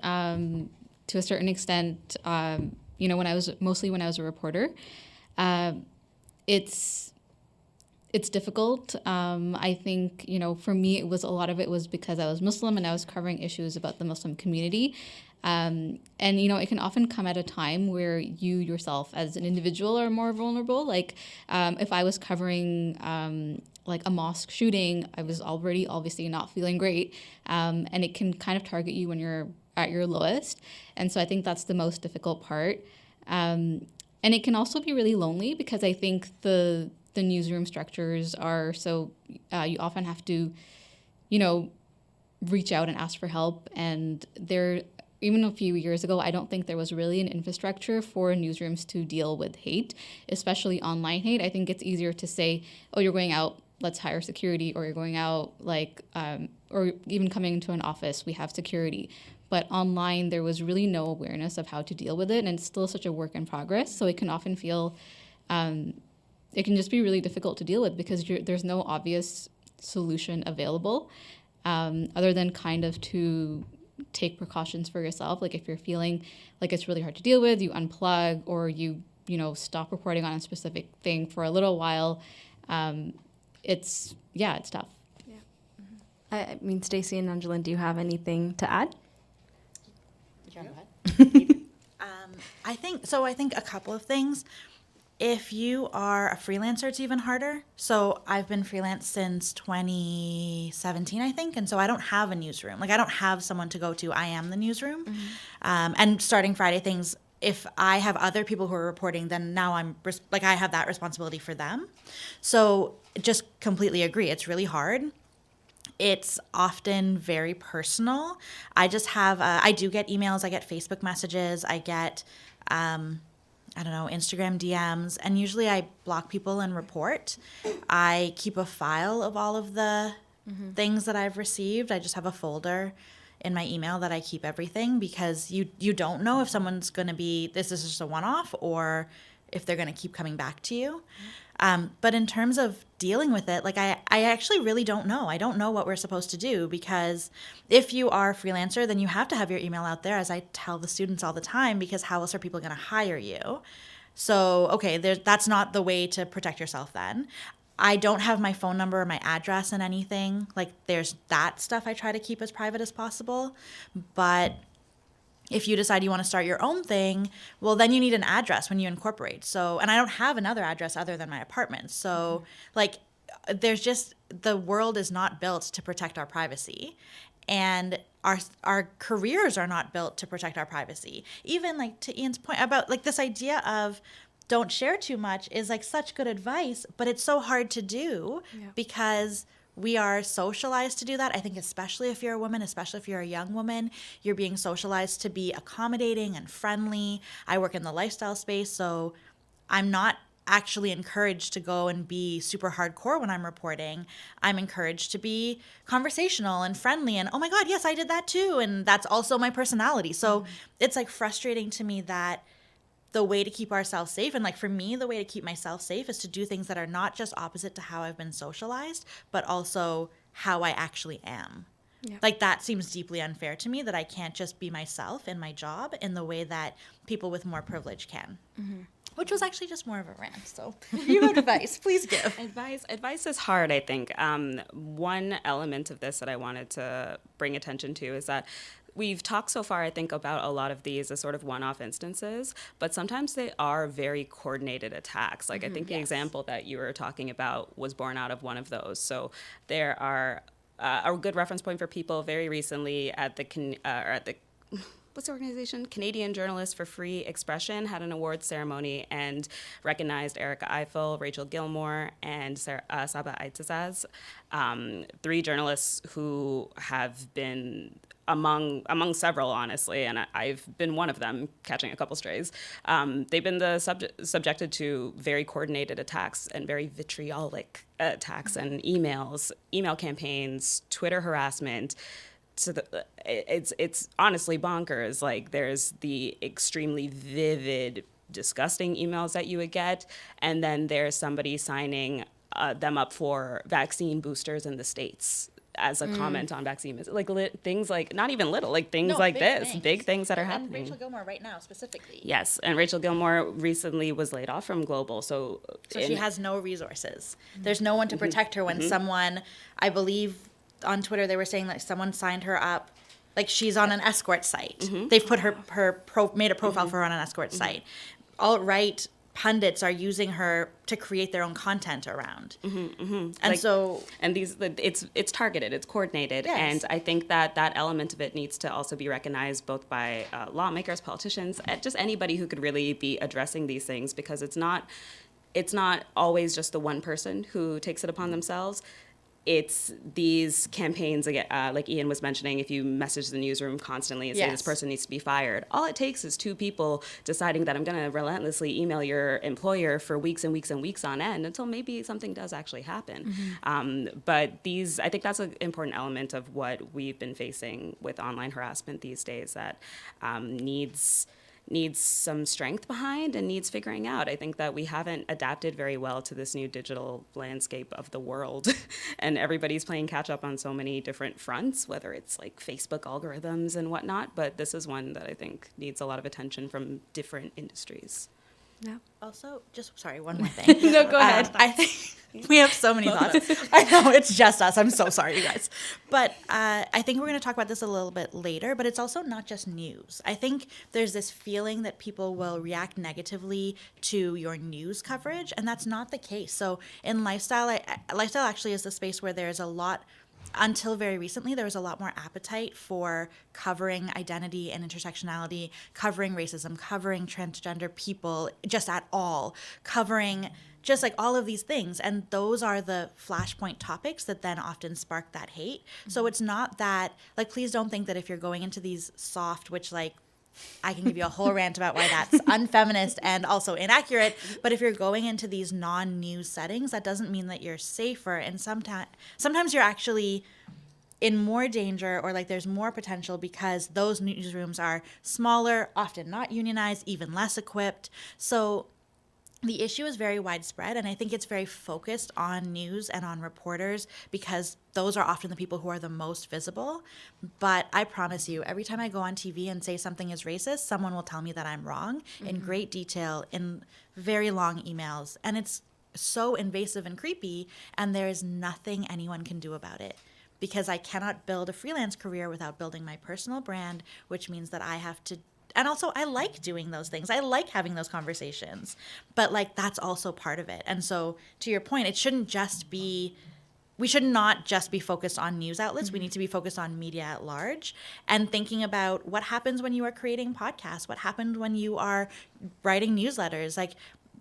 to a certain extent. When I was a reporter, it's difficult. I think for me, a lot of it was because I was Muslim and I was covering issues about the Muslim community. And it can often come at a time where you yourself as an individual are more vulnerable. Like if I was covering like a mosque shooting, I was already obviously not feeling great. And it can kind of target you when you're at your lowest. And so I think that's the most difficult part. And it can also be really lonely because I think the newsroom structures are so, you often have to, reach out and ask for help. And even a few years ago, I don't think there was really an infrastructure for newsrooms to deal with hate, especially online hate. I think it's easier to say, oh, you're going out, let's hire security, or you're going out or even coming into an office, we have security. But online, there was really no awareness of how to deal with it, and it's still such a work in progress. So it can often feel, it can just be really difficult to deal with because there's no obvious solution available other than kind of to take precautions for yourself. Like if you're feeling like it's really hard to deal with, you unplug or you stop reporting on a specific thing for a little while. It's tough.
Yeah. I mean, Stacey and Angeline, do you have anything to add?
I think a couple of things. If you are a freelancer, it's even harder. So I've been freelance since 2017, I think. And so I don't have a newsroom. Like I don't have someone to go to. I am the newsroom. And starting Friday things, if I have other people who are reporting, then now I have that responsibility for them. So just completely agree. It's really hard. It's often very personal. I just have, I do get emails, I get Facebook messages, I get, Instagram DMs, and usually I block people and report. I keep a file of all of the things that I've received. I just have a folder in my email that I keep everything because you don't know if someone's going to be, this is just a one-off or if they're going to keep coming back to you. But in terms of dealing with it, like I actually really don't know. I don't know what we're supposed to do because if you are a freelancer, then you have to have your email out there, as I tell the students all the time, because how else are people going to hire you? So, okay, that's not the way to protect yourself then. I don't have my phone number or my address and anything. Like there's that stuff I try to keep as private as possible. But if you decide you want to start your own thing, well, then you need an address when you incorporate. So, and I don't have another address other than my apartment. So, there's just, the world is not built to protect our privacy. And our careers are not built to protect our privacy. Even like to Ian's point about like this idea of don't share too much is like such good advice, but it's so hard to do because we are socialized to do that. I think especially if you're a woman, especially if you're a young woman, you're being socialized to be accommodating and friendly. I work in the lifestyle space, so I'm not actually encouraged to go and be super hardcore when I'm reporting. I'm encouraged to be conversational and friendly and, oh my God, yes, I did that too. And that's also my personality. So it's like frustrating to me that the way to keep ourselves safe, and like for me, the way to keep myself safe is to do things that are not just opposite to how I've been socialized, but also how I actually am.
Yeah.
Like that seems deeply unfair to me, that I can't just be myself in my job in the way that people with more privilege can. Which was actually just more of a rant. So if you have advice, please give.
Advice is hard, I think. One element of this that I wanted to bring attention to is that we've talked so far, I think, about a lot of these as sort of one-off instances, but sometimes they are very coordinated attacks. Like I think the example that you were talking about was born out of one of those. So there are a good reference point for people very recently at the what's the organization? Canadian Journalists for Free Expression had an awards ceremony and recognized Erica Eiffel, Rachel Gilmore, and Saba Aitzazaz, 3 journalists who have been among several, honestly, and I've been one of them, catching a couple strays. They've been subjected to very coordinated attacks and very vitriolic attacks and email campaigns, Twitter harassment. It's honestly bonkers. Like there's the extremely vivid, disgusting emails that you would get, and then there's somebody signing them up for vaccine boosters in the States as a comment on vaccine, like things like not even little, like things like this, big things that are happening.
And Rachel Gilmore right now specifically.
Yes, and Rachel Gilmore recently was laid off from Global, so
she has no resources. There's no one to protect her when someone, I believe on Twitter they were saying that someone signed her up, like she's on an escort site. They've put made a profile for her on an escort site. Alt-right pundits are using her to create their own content around. And
it's targeted, it's coordinated.
Yes.
And I think that element of it needs to also be recognized both by lawmakers, politicians, and just anybody who could really be addressing these things, because it's not always just the one person who takes it upon themselves. It's these campaigns, like Ian was mentioning, if you message the newsroom constantly and say this person needs to be fired, all it takes is 2 people deciding that I'm going to relentlessly email your employer for weeks and weeks and weeks on end until maybe something does actually happen. But I think that's an important element of what we've been facing with online harassment these days that needs some strength behind and needs figuring out. I think that we haven't adapted very well to this new digital landscape of the world, and everybody's playing catch up on so many different fronts, whether it's like Facebook algorithms and whatnot, but this is one that I think needs a lot of attention from different industries.
Yeah.
Also, one more thing.
No, go ahead.
I think we have so many thoughts. I know, it's just us. I'm so sorry, you guys. But I think we're going to talk about this a little bit later, but it's also not just news. I think there's this feeling that people will react negatively to your news coverage, and that's not the case. So in lifestyle, lifestyle actually is the space where there's a lot. Until very recently, there was a lot more appetite for covering identity and intersectionality, covering racism, covering transgender people, just at all, covering just like all of these things. And those are the flashpoint topics that then often spark that hate. So it's not that, like, please don't think that if you're going into these soft, which like, I can give you a whole rant about why that's unfeminist and also inaccurate. But if you're going into these non-news settings, that doesn't mean that you're safer. And sometimes you're actually in more danger, or like there's more potential, because those newsrooms are smaller, often not unionized, even less equipped. So the issue is very widespread, and I think it's very focused on news and on reporters because those are often the people who are the most visible. But I promise you, every time I go on TV and say something is racist, someone will tell me that I'm wrong in great detail, in very long emails. And it's so invasive and creepy, and there is nothing anyone can do about it. Because I cannot build a freelance career without building my personal brand, which means that I have to. And also, I like doing those things. I like having those conversations. But, like, that's also part of it. And so, to your point, we should not just be focused on news outlets. We need to be focused on media at large and thinking about what happens when you are creating podcasts, what happens when you are writing newsletters. Like,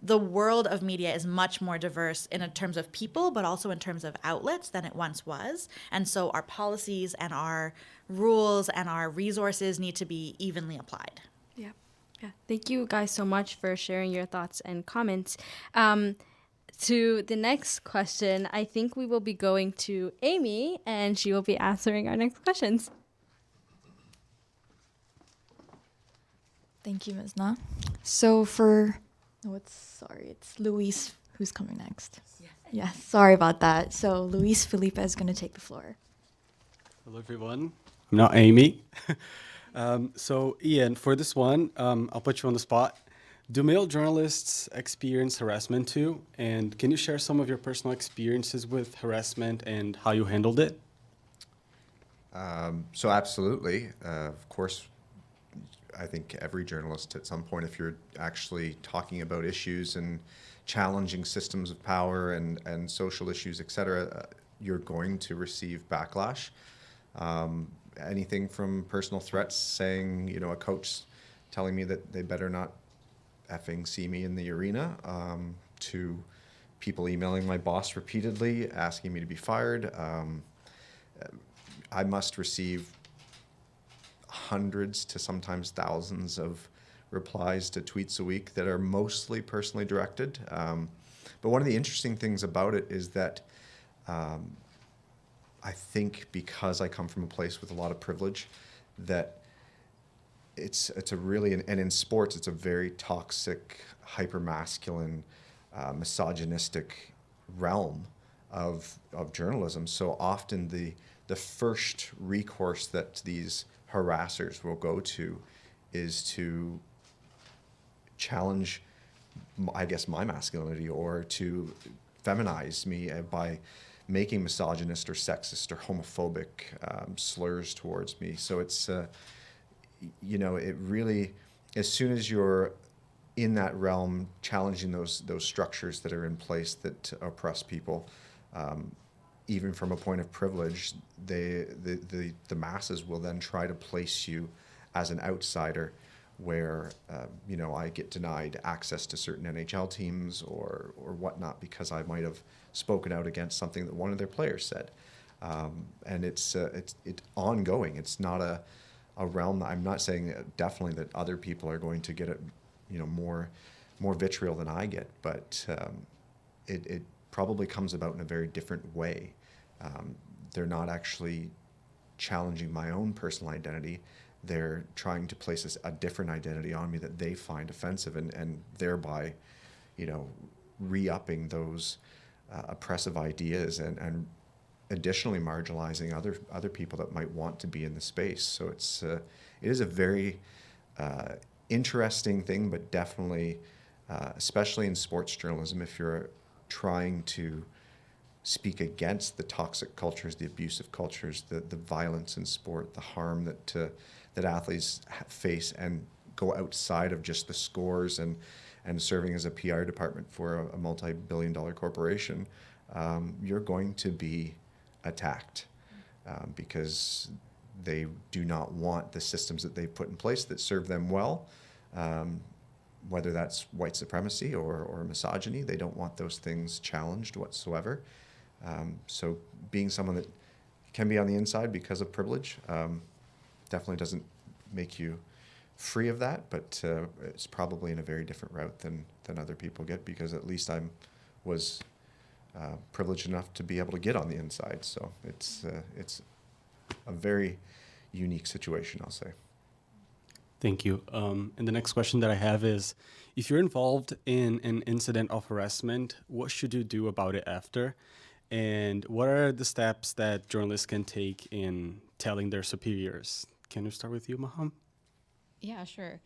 the world of media is much more diverse in terms of people, but also in terms of outlets than it once was. And so our policies and our rules and our resources need to be evenly applied.
Yeah.
Yeah, thank you guys so much for sharing your thoughts and comments. To the next question, I think we will be going to Amy, and she will be answering our next questions.
Thank you, Ms. Na. So for, it's Luis who's coming next. Yes, sorry about that. So Luis Felipe is going to take the floor.
Hello, everyone. I'm not Amy. So, Ian, for this one, I'll put you on the spot. Do male journalists experience harassment too? And can you share some of your personal experiences with harassment and how you handled it?
So absolutely. Of course, I think every journalist at some point, if you're actually talking about issues and challenging systems of power and social issues, et cetera, you're going to receive backlash. Anything from personal threats saying, a coach telling me that they better not effing see me in the arena, to people emailing my boss repeatedly, asking me to be fired. I must receive hundreds to sometimes thousands of replies to tweets a week that are mostly personally directed. But one of the interesting things about it is that I think because I come from a place with a lot of privilege, that it's a really, and in sports, it's a very toxic, hyper-masculine, misogynistic realm of journalism. So often the first recourse that these harassers will go to is to challenge, I guess, my masculinity, or to feminize me by making misogynist or sexist or homophobic slurs towards me. So it's, it really, as soon as you're in that realm, challenging those structures that are in place that oppress people, even from a point of privilege, the masses will then try to place you as an outsider, where I get denied access to certain NHL teams or whatnot because I might have spoken out against something that one of their players said, and it's ongoing. It's not a realm that I'm not saying definitely that other people are going to get it, more vitriol than I get, but it probably comes about in a very different way. They're not actually challenging my own personal identity. They're trying to place a different identity on me that they find offensive, and thereby, re-upping those oppressive ideas and additionally marginalizing other people that might want to be in the space. So it is a very interesting thing, but definitely, especially in sports journalism, if you're trying to speak against the toxic cultures, the abusive cultures, the violence in sport, the harm that athletes face, and go outside of just the scores and serving as a PR department for a multi-billion-dollar corporation, you're going to be attacked because they do not want the systems that they've put in place that serve them well, whether that's white supremacy or misogyny. They don't want those things challenged whatsoever. So being someone that can be on the inside because of privilege definitely doesn't make you free of that, but it's probably in a very different route than other people get, because at least I was privileged enough to be able to get on the inside. So it's a very unique situation, I'll say.
Thank you. And the next question that I have is, if you're involved in an incident of harassment, what should you do about it after? And what are the steps that journalists can take in telling their superiors? Can we start with you, Maham?
Yeah, sure.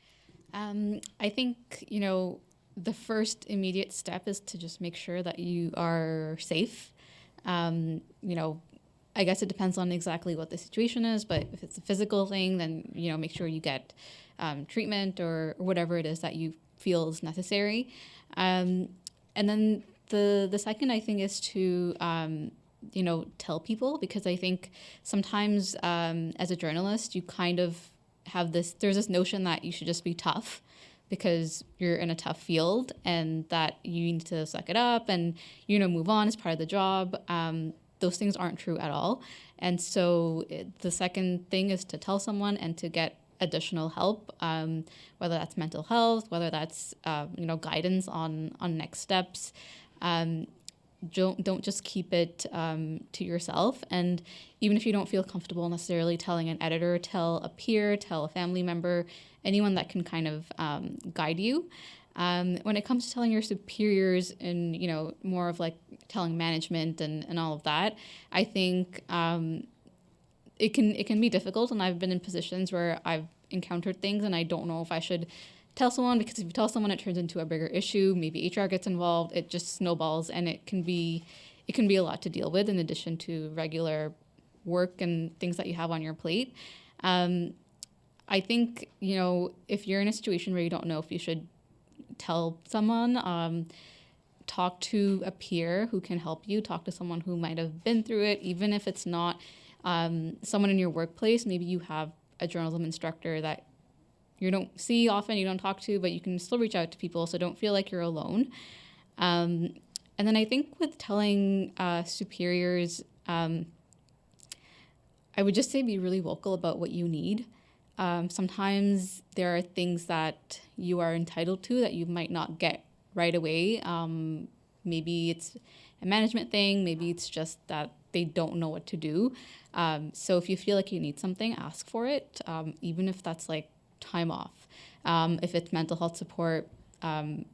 I think, the first immediate step is to just make sure that you are safe. I guess it depends on exactly what the situation is, but if it's a physical thing, then, make sure you get treatment or whatever it is that you feel is necessary. And then the second, I think, is to, tell people, because I think sometimes as a journalist, you kind of have there's this notion that you should just be tough because you're in a tough field, and that you need to suck it up and, move on as part of the job. Those things aren't true at all. And so the second thing is to tell someone and to get additional help, whether that's mental health, whether that's guidance on next steps. Don't just keep it to yourself. And even if you don't feel comfortable necessarily telling an editor, tell a peer, tell a family member, anyone that can kind of guide you. When it comes to telling your superiors and, more of like telling management and all of that, I think it can be difficult. And I've been in positions where I've encountered things and I don't know if I should tell someone, because if you tell someone, it turns into a bigger issue. Maybe HR gets involved. It just snowballs, and it can be a lot to deal with in addition to regular work and things that you have on your plate. I think, if you're in a situation where you don't know if you should tell someone, talk to a peer who can help you, talk to someone who might have been through it, even if it's not someone in your workplace. Maybe you have a journalism instructor that you don't see often, you don't talk to, but you can still reach out to people, so don't feel like you're alone. And then I think with telling superiors, I would just say be really vocal about what you need. Sometimes there are things that you are entitled to that you might not get right away. Maybe it's a management thing, maybe it's just that they don't know what to do. So if you feel like you need something, ask for it, even if that's like time off. If it's mental health support, in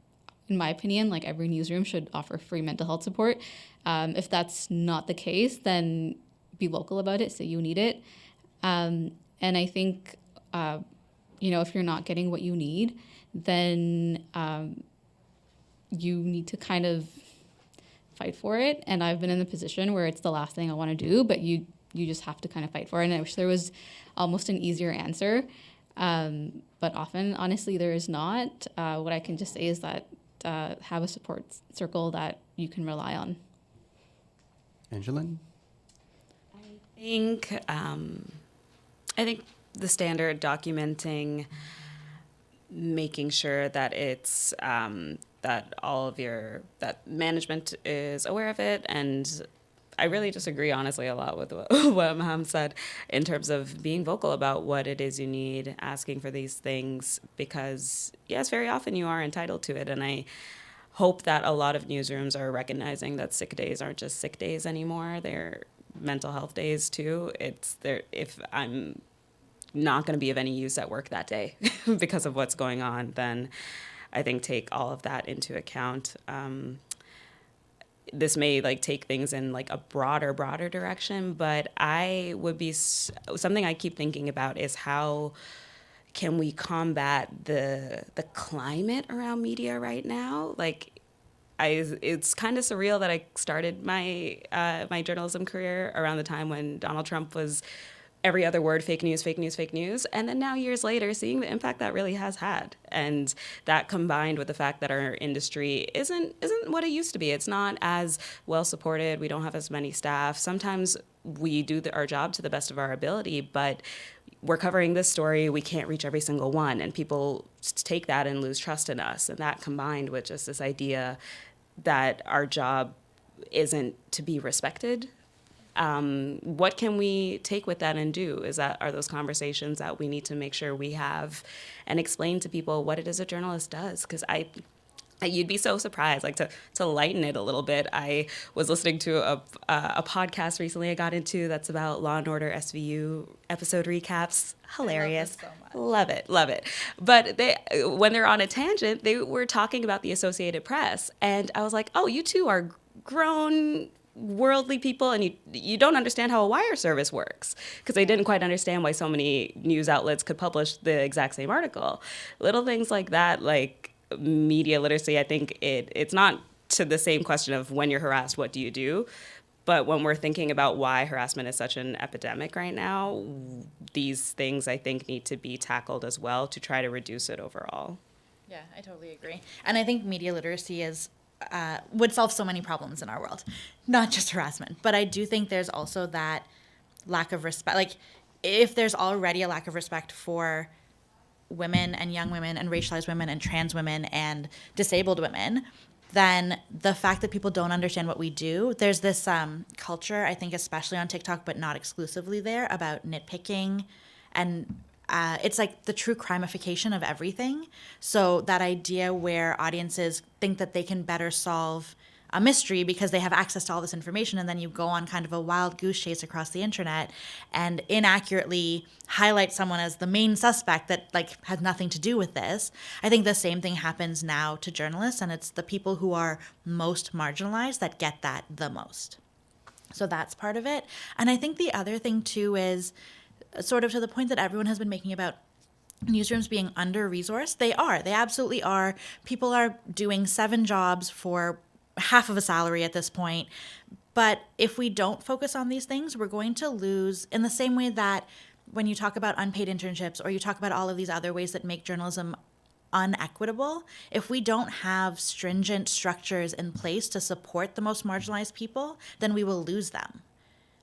my opinion, like every newsroom should offer free mental health support. If that's not the case, then be vocal about it, say you need it. And I think, if you're not getting what you need, then you need to kind of fight for it. And I've been in the position where it's the last thing I want to do, but you just have to kind of fight for it. And I wish there was almost an easier answer. But often, honestly, there is not. What I can just say is that have a support circle that you can rely on.
Angeline?
I think the standard documenting, making sure that it's that all of that management is aware of it. And I really disagree, honestly, a lot with what Maham said in terms of being vocal about what it is you need, asking for these things, because yes, very often you are entitled to it. And I hope that a lot of newsrooms are recognizing that sick days aren't just sick days anymore. They're mental health days too. If I'm not going to be of any use at work that day because of what's going on, then I think take all of that into account. This may take things in a broader direction, but something I keep thinking about is how can we combat the climate around media right now? It's kind of surreal that I started my my journalism career around the time when Donald Trump was every other word, fake news, fake news, fake news. And then now years later, seeing the impact that really has had. And that combined with the fact that our industry isn't what it used to be. It's not as well supported. We don't have as many staff. Sometimes we do our job to the best of our ability, but we're covering this story, we can't reach every single one. And people take that and lose trust in us. And that combined with just this idea that our job isn't to be respected. What can we take with that and do? Are those conversations that we need to make sure we have and explain to people what it is a journalist does? Because you'd be so surprised, to lighten it a little bit. I was listening to a podcast recently I got into that's about Law and Order SVU episode recaps. Hilarious. I love it. Love it. But when they're on a tangent, they were talking about the Associated Press. And I was like, oh, you two are grown worldly people, and you don't understand how a wire service works, because they didn't quite understand why so many news outlets could publish the exact same article. Little things like that, like media literacy, I think it's not to the same question of when you're harassed, what do you do? But when we're thinking about why harassment is such an epidemic right now, these things I think need to be tackled as well to try to reduce it overall.
Yeah, I totally agree. And I think media literacy would solve so many problems in our world, not just harassment. But I do think there's also that lack of respect. If there's already a lack of respect for women and young women and racialized women and trans women and disabled women, then the fact that people don't understand what we do, there's this culture, I think especially on TikTok, but not exclusively there, about nitpicking and it's like the true crimification of everything. So that idea where audiences think that they can better solve a mystery because they have access to all this information, and then you go on kind of a wild goose chase across the internet and inaccurately highlight someone as the main suspect that like has nothing to do with this. I think the same thing happens now to journalists, and it's the people who are most marginalized that get that the most. So that's part of it. And I think the other thing too is sort of to the point that everyone has been making about newsrooms being under-resourced. They absolutely are. People are doing 7 jobs for half of a salary at this point. But if we don't focus on these things, we're going to lose, in the same way that when you talk about unpaid internships or you talk about all of these other ways that make journalism unequitable, if we don't have stringent structures in place to support the most marginalized people, then we will lose them.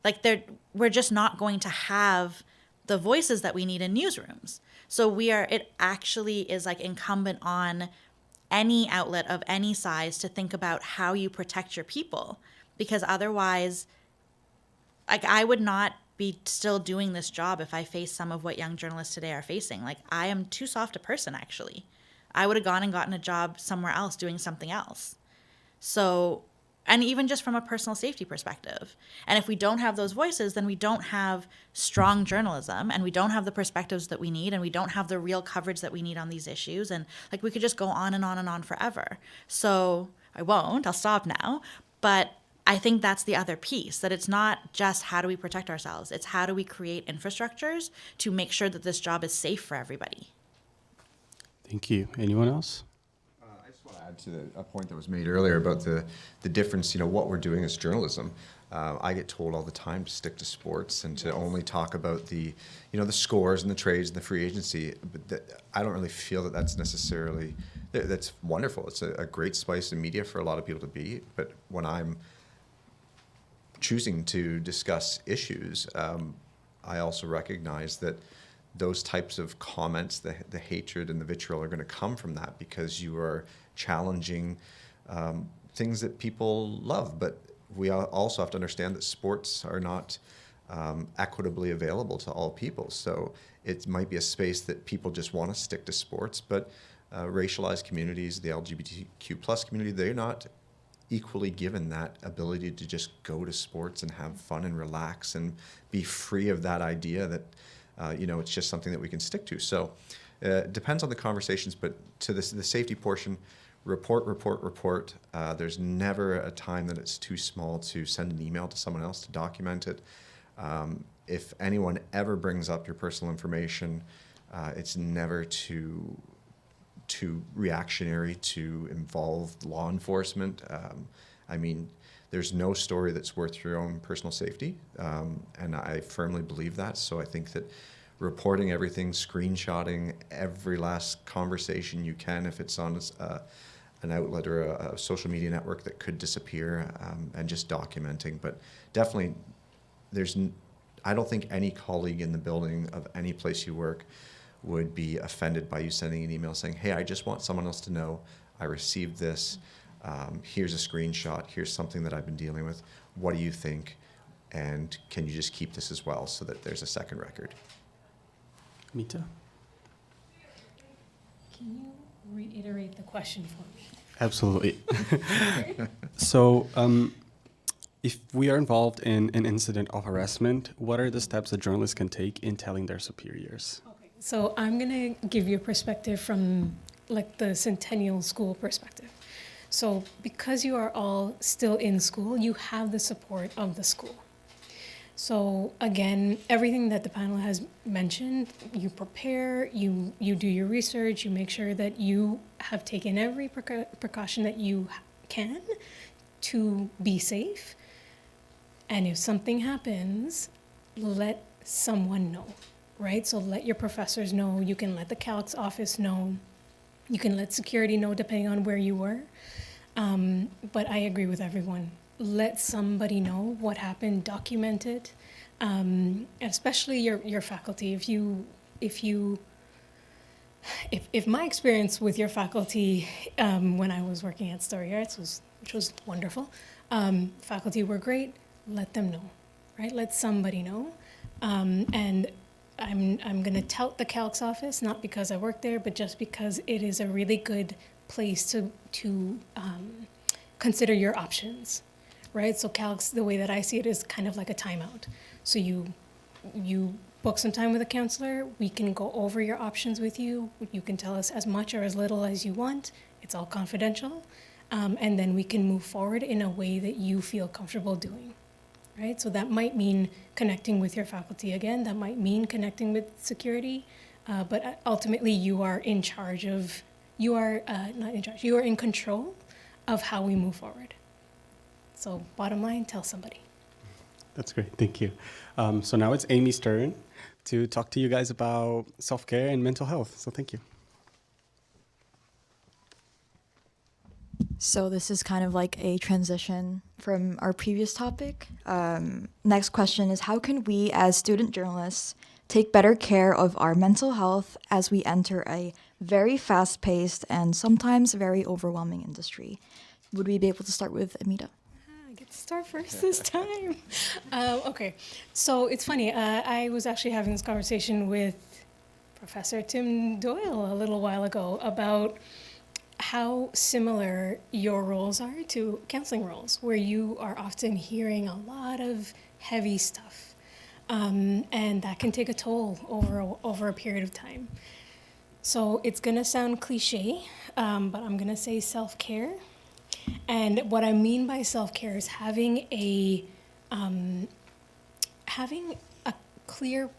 Like we're just not going to have the voices that we need in newsrooms. So it actually is like incumbent on any outlet of any size to think about how you protect your people, because otherwise, like, I would not be still doing this job if I faced some of what young journalists today are facing. Like, I am too soft a person, actually. I would have gone and gotten a job somewhere else doing something else. So, and even just from a personal safety perspective. And if we don't have those voices, then we don't have strong journalism, and we don't have the perspectives that we need, and we don't have the real coverage that we need on these issues. And like, we could just go on and on and on forever. So I'll stop now. But I think that's the other piece, that it's not just how do we protect ourselves, it's how do we create infrastructures to make sure that this job is safe for everybody.
Thank you. Anyone else?
Add to a point that was made earlier about the difference, what we're doing as journalism. I get told all the time to stick to sports and to only talk about the scores and the trades and the free agency. But I don't really feel that that's necessarily, that's wonderful. It's a great spice in media for a lot of people to be. But when I'm choosing to discuss issues, I also recognize that those types of comments, the hatred and the vitriol are going to come from that, because you are challenging things that people love. But we also have to understand that sports are not equitably available to all people. So it might be a space that people just want to stick to sports, but racialized communities, the LGBTQ plus community, they're not equally given that ability to just go to sports and have fun and relax and be free of that idea that it's just something that we can stick to. So it depends on the conversations, but to the safety portion, report. There's never a time that it's too small to send an email to someone else to document it. If anyone ever brings up your personal information, it's never too reactionary to involve law enforcement. There's no story that's worth your own personal safety, and I firmly believe that. So I think that reporting everything, screenshotting every last conversation you can, if it's on an outlet or a social media network that could disappear, and just documenting. But definitely, I don't think any colleague in the building of any place you work would be offended by you sending an email saying, hey, I just want someone else to know I received this. Here's a screenshot. Here's something that I've been dealing with. What do you think? And can you just keep this as well so that there's a second record?
Amita?
Can you reiterate the question for me?
Absolutely. So, if we are involved in an incident of harassment, what are the steps that journalists can take in telling their superiors?
Okay, so I'm going to give you a perspective from like the Centennial School perspective. So because you are all still in school, you have the support of the school. So again, everything that the panel has mentioned, you prepare, you do your research, you make sure that you have taken every precaution that you can to be safe. And if something happens, let someone know, right? So let your professors know, you can let the CALCS office know, you can let security know depending on where you were. But I agree with everyone. Let somebody know what happened, document it, especially your faculty. If my experience with your faculty when I was working at Story Arts which was wonderful, faculty were great, let them know, right? Let somebody know. And I'm going to tout the CALCS office, not because I work there, but just because it is a really good place to consider your options, right? So CALCS, the way that I see it, is kind of like a timeout. So you book some time with a counselor. We can go over your options with you. You can tell us as much or as little as you want. It's all confidential. And then we can move forward in a way that you feel comfortable doing, right? So that might mean connecting with your faculty again. That might mean connecting with security. But ultimately, you are in charge of, you are not in charge, you are in control of how we move forward. So bottom line, tell somebody.
That's great. Thank you. So now it's Amy's turn to talk to you guys about self-care and mental health. So thank you.
So this is kind of like a transition from our previous topic. Next question is, how can we as student journalists take better care of our mental health as we enter a very fast-paced and sometimes very overwhelming industry? Would we be able to start with Amita?
I get to start first this time. Okay, so it's funny. I was actually having this conversation with Professor Tim Doyle a little while ago about how similar your roles are to counseling roles, where you are often hearing a lot of heavy stuff, and that can take a toll over a period of time. So it's gonna sound cliche, but I'm gonna say self-care. And what I mean by self-care is having a clear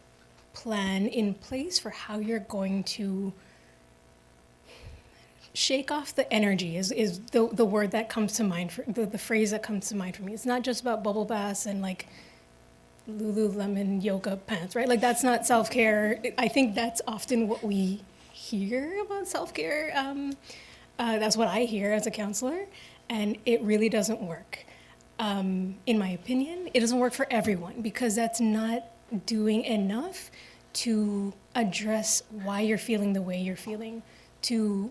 plan in place for how you're going to shake off the energy is the word that comes to mind, for the phrase that comes to mind for me. It's not just about bubble baths and like Lululemon yoga pants, right? Like that's not self-care. I think that's often what we hear about self-care. That's what I hear as a counselor, and it really doesn't work. In my opinion, it doesn't work for everyone because that's not doing enough to address why you're feeling the way you're feeling, to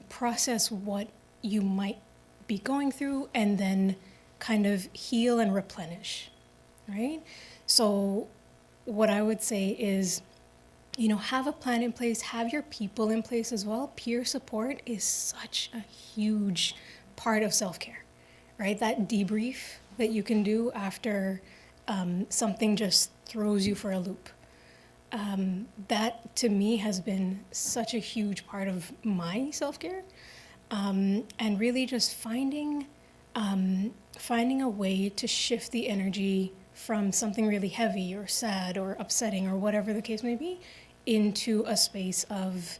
process what you might be going through, and then kind of heal and replenish, right? So what I would say is, have a plan in place, have your people in place as well. Peer support is such a huge part of self-care, right? That debrief that you can do after something just throws you for a loop. That to me has been such a huge part of my self-care, and really just finding a way to shift the energy from something really heavy or sad or upsetting or whatever the case may be into a space of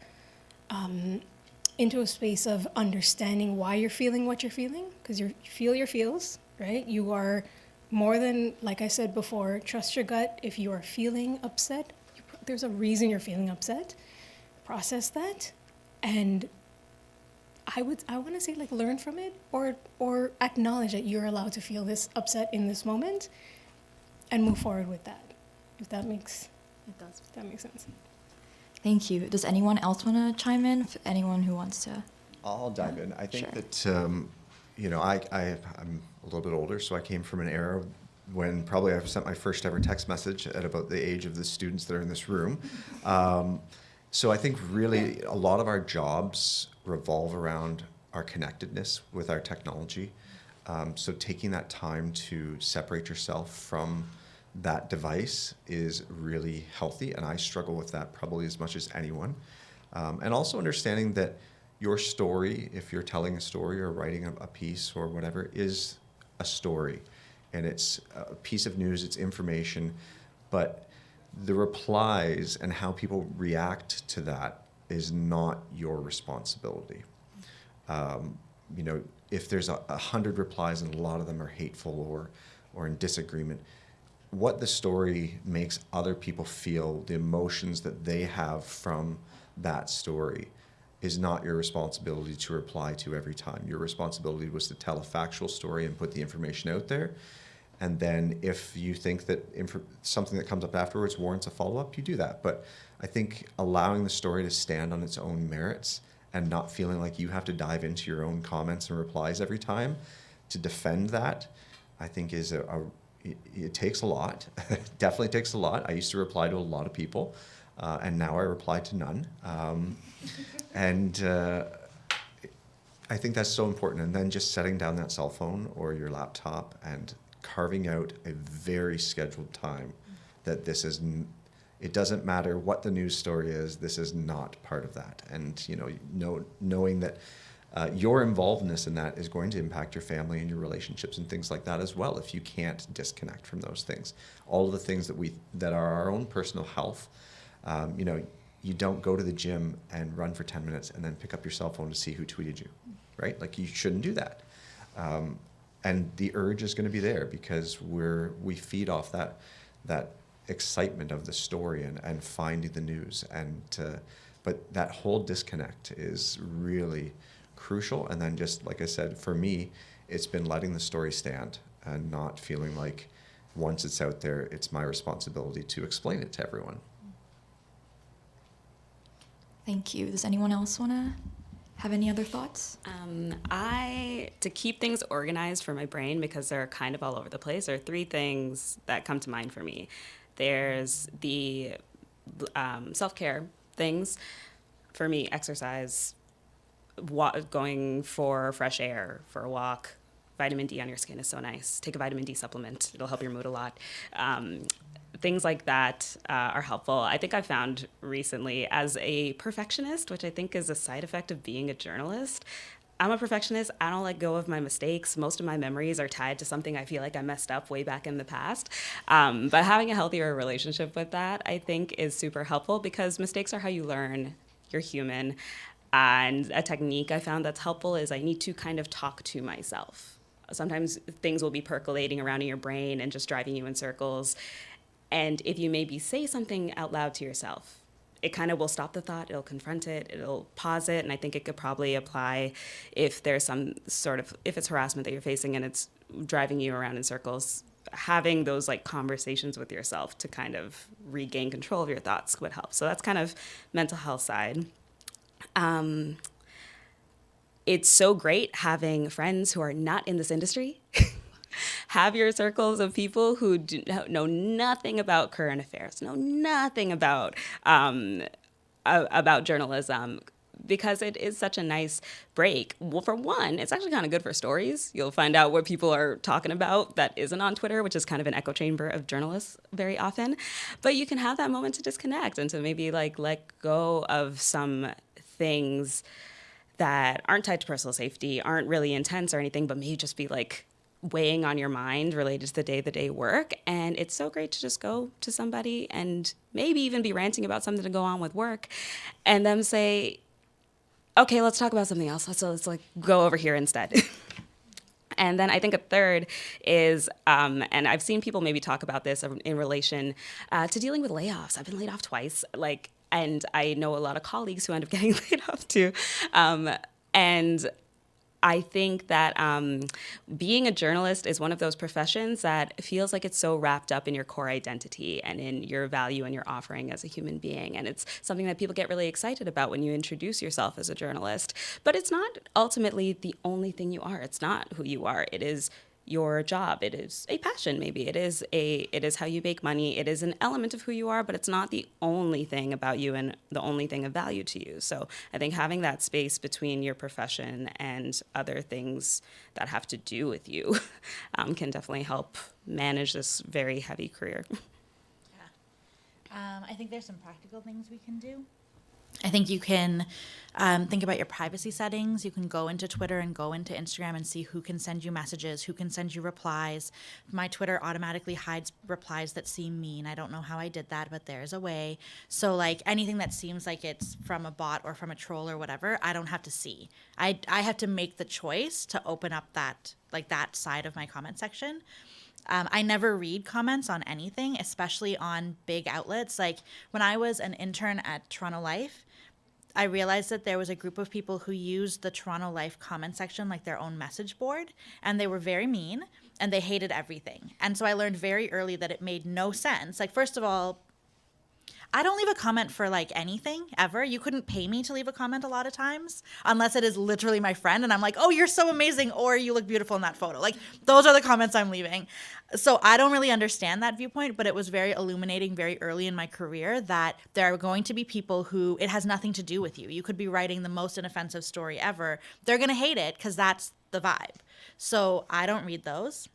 understanding why you're feeling what you're feeling, because you feel your feels, right? You are more than, like I said before, trust your gut. If you are feeling upset, there's a reason you're feeling upset. Process that, and I want to say, like, learn from it, or acknowledge that you're allowed to feel this upset in this moment, and move forward with that. If that makes sense.
Thank you. Does anyone else want to chime in? Anyone who wants to?
I'll dive in. I think
Sure.
that, I'm a little bit older, so I came from an era when probably I sent my first ever text message at about the age of the students that are in this room. So I think really a lot of our jobs revolve around our connectedness with our technology. So taking that time to separate yourself from that device is really healthy, and I struggle with that probably as much as anyone. And also understanding that your story, if you're telling a story or writing a piece or whatever, is a story. And it's a piece of news, it's information, but the replies and how people react to that is not your responsibility. If there's 100 replies and a lot of them are hateful or in disagreement, what the story makes other people feel, the emotions that they have from that story, is not your responsibility to reply to every time. Your responsibility was to tell a factual story and put the information out there. And then if you think that something that comes up afterwards warrants a follow-up, you do that. But I think allowing the story to stand on its own merits and not feeling like you have to dive into your own comments and replies every time to defend that, I think is it takes a lot. Definitely takes a lot. I used to reply to a lot of people, and now I reply to none. And I think that's so important. And then just setting down that cell phone or your laptop and carving out a very scheduled time that this is, it doesn't matter what the news story is, this is not part of that. And, knowing that your involvedness in that is going to impact your family and your relationships and things like that as well, if you can't disconnect from those things. All of the things that are our own personal health, you don't go to the gym and run for 10 minutes and then pick up your cell phone to see who tweeted you, right? Like, you shouldn't do that. And the urge is going to be there because we feed off that excitement of the story and finding the news. But that whole disconnect is really crucial. And then just, like I said, for me, it's been letting the story stand and not feeling like once it's out there, it's my responsibility to explain it to everyone.
Thank you. Does anyone else want to have any other thoughts?
To keep things organized for my brain, because they're kind of all over the place, there are three things that come to mind for me. There's the self-care things. For me, exercise, going for fresh air, for a walk. Vitamin D on your skin is so nice. Take a vitamin D supplement. It'll help your mood a lot. Things like that are helpful. I think I found recently, as a perfectionist, which I think is a side effect of being a journalist, I'm a perfectionist. I don't let go of my mistakes. Most of my memories are tied to something I feel like I messed up way back in the past. But having a healthier relationship with that, I think, is super helpful because mistakes are how you learn. You're human. And a technique I found that's helpful is I need to kind of talk to myself. Sometimes things will be percolating around in your brain and just driving you in circles. And if you maybe say something out loud to yourself, it kind of will stop the thought, it'll confront it, it'll pause it, and I think it could probably apply if there's some sort of, if it's harassment that you're facing and it's driving you around in circles, having those like conversations with yourself to kind of regain control of your thoughts would help. So that's kind of mental health side. It's so great having friends who are not in this industry. Have your circles of people who know nothing about current affairs, know nothing about journalism, because it is such a nice break. Well, for one, it's actually kind of good for stories. You'll find out what people are talking about that isn't on Twitter, which is kind of an echo chamber of journalists very often. But you can have that moment to disconnect and to maybe like let go of some things that aren't tied to personal safety, aren't really intense or anything, but maybe just be like weighing on your mind related to the day-to-day work. And it's so great to just go to somebody and maybe even be ranting about something to go on with work and them say, okay, let's talk about something else. Let's like go over here instead. And then I think a third is, and I've seen people maybe talk about this in relation to dealing with layoffs. I've been laid off twice, and I know a lot of colleagues who end up getting laid off too. And I think that being a journalist is one of those professions that feels like it's so wrapped up in your core identity and in your value and your offering as a human being. And it's something that people get really excited about when you introduce yourself as a journalist. But it's not ultimately the only thing you are. It's not who you are. It is your job. It is a passion, maybe. It is how you make money. It is an element of who you are, but it's not the only thing about you and the only thing of value to you. So I think having that space between your profession and other things that have to do with you can definitely help manage this very heavy career.
Yeah. I think there's some practical things we can do. I think you can think about your privacy settings. You can go into Twitter and go into Instagram and see who can send you messages, who can send you replies. My Twitter automatically hides replies that seem mean. I don't know how I did that, but there's a way. So like anything that seems like it's from a bot or from a troll or whatever, I don't have to see. I have to make the choice to open up that side of my comment section. I never read comments on anything, especially on big outlets. Like when I was an intern at Toronto Life, I realized that there was a group of people who used the Toronto Life comment section like their own message board, and they were very mean and they hated everything. And so I learned very early that it made no sense. Like, first of all, I don't leave a comment for like anything ever. You couldn't pay me to leave a comment a lot of times unless it is literally my friend and I'm like, oh, you're so amazing, or you look beautiful in that photo. Like those are the comments I'm leaving. So I don't really understand that viewpoint, but it was very illuminating very early in my career that there are going to be people who it has nothing to do with you. You could be writing the most inoffensive story ever. They're going to hate it because that's the vibe. So I don't read those.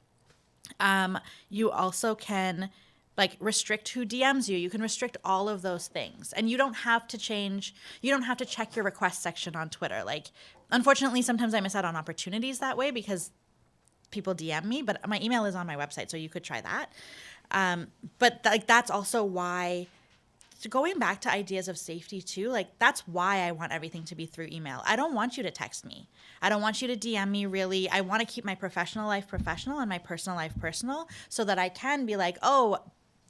You also can like restrict who DMs you. You can restrict all of those things. And you don't have to check your request section on Twitter. Like, unfortunately, sometimes I miss out on opportunities that way because people DM me, but my email is on my website, so you could try that. But like that's also why, going back to ideas of safety too, like that's why I want everything to be through email. I don't want you to text me. I don't want you to DM me really. I want to keep my professional life professional and my personal life personal so that I can be like, oh,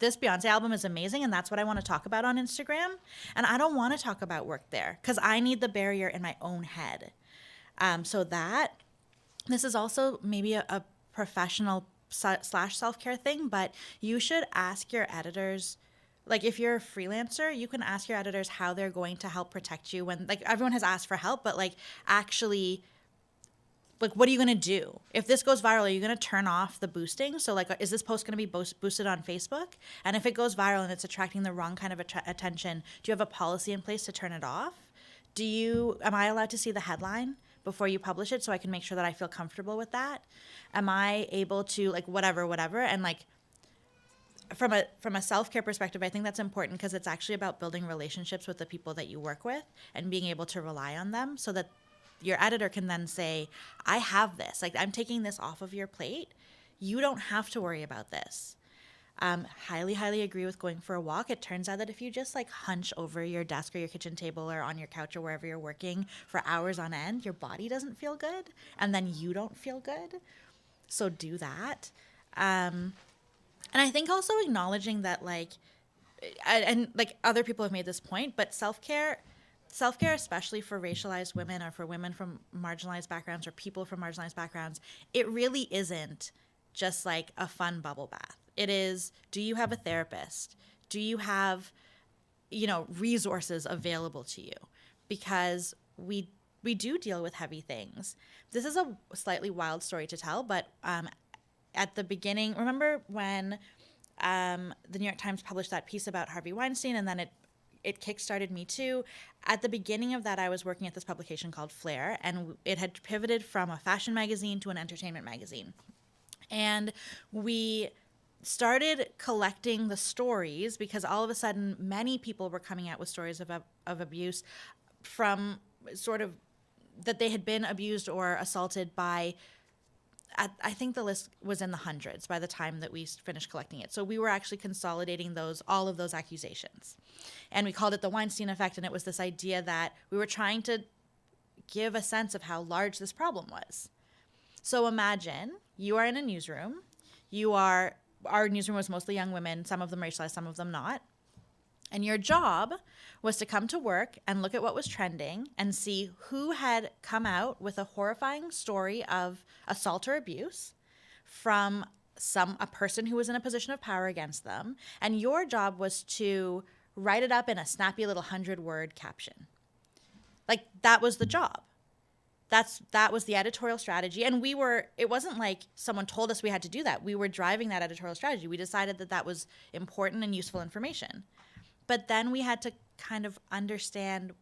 this Beyonce album is amazing and that's what I want to talk about on Instagram. And I don't want to talk about work there because I need the barrier in my own head. So this is also maybe a professional / self-care thing, but you should ask your editors, like if you're a freelancer, you can ask your editors how they're going to help protect you when, like, everyone has asked for help, but like actually, like, what are you going to do? If this goes viral, are you going to turn off the boosting? So like, is this post going to be boosted on Facebook? And if it goes viral and it's attracting the wrong kind of attention, do you have a policy in place to turn it off? Am I allowed to see the headline before you publish it so I can make sure that I feel comfortable with that? Am I able to, like, whatever, and like from a self-care perspective, I think that's important because it's actually about building relationships with the people that you work with and being able to rely on them so that your editor can then say, I have this, like I'm taking this off of your plate. You don't have to worry about this. Highly agree with going for a walk. It turns out that if you just like hunch over your desk or your kitchen table or on your couch or wherever you're working for hours on end, your body doesn't feel good and then you don't feel good. So do that. And I think also acknowledging that like, and like other people have made this point, but self-care, especially for racialized women or for women from marginalized backgrounds or people from marginalized backgrounds, it really isn't just like a fun bubble bath. It is, do you have a therapist? Do you have, resources available to you? Because we do deal with heavy things. This is a slightly wild story to tell, but at the beginning, remember when the New York Times published that piece about Harvey Weinstein and then it kickstarted Me Too? At the beginning of that, I was working at this publication called Flair, and it had pivoted from a fashion magazine to an entertainment magazine. And we started collecting the stories because all of a sudden many people were coming out with stories of abuse from sort of that they had been abused or assaulted by, I think the list was in the hundreds by the time that we finished collecting it. So we were actually consolidating all of those accusations. And we called it the Weinstein effect, and it was this idea that we were trying to give a sense of how large this problem was. So imagine you are in a newsroom. Our newsroom was mostly young women, some of them racialized, some of them not. And your job was to come to work and look at what was trending and see who had come out with a horrifying story of assault or abuse from a person who was in a position of power against them. And your job was to write it up in a snappy little 100-word caption. Like, that was the job. That was the editorial strategy. And it wasn't like someone told us we had to do that. We were driving that editorial strategy. We decided that was important and useful information. But then we had to kind of understand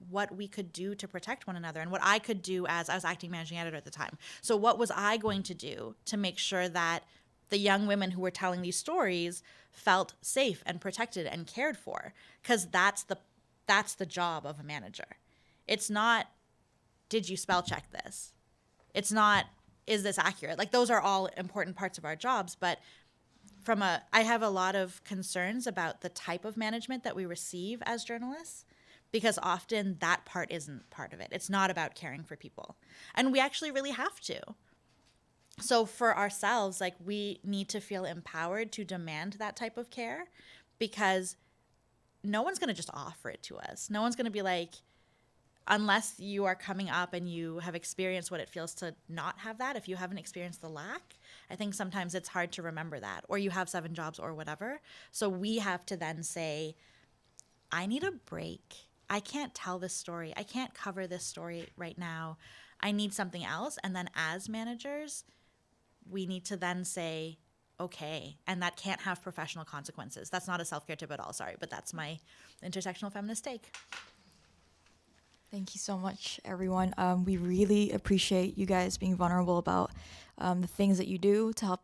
what we could do to protect one another and what I could do as I was acting managing editor at the time. So what was I going to do to make sure that the young women who were telling these stories felt safe and protected and cared for? Because that's the job of a manager. It's not, did you spell check this? It's not, is this accurate? Like, those are all important parts of our jobs, but I have a lot of concerns about the type of management that we receive as journalists, because often that part isn't part of it. It's not about caring for people. And we actually really have to. So for ourselves, like, we need to feel empowered to demand that type of care, because no one's going to just offer it to us. No one's going to be like, unless you are coming up and you have experienced what it feels to not have that, if you haven't experienced the lack, I think sometimes it's hard to remember that, or you have 7 jobs or whatever. So we have to then say, I need a break. I can't tell this story. I can't cover this story right now. I need something else. And then as managers, we need to then say, okay, and that can't have professional consequences. That's not a self-care tip at all, sorry, but that's my intersectional feminist take.
Thank you so much, everyone. We really appreciate you guys being vulnerable about the things that you do to help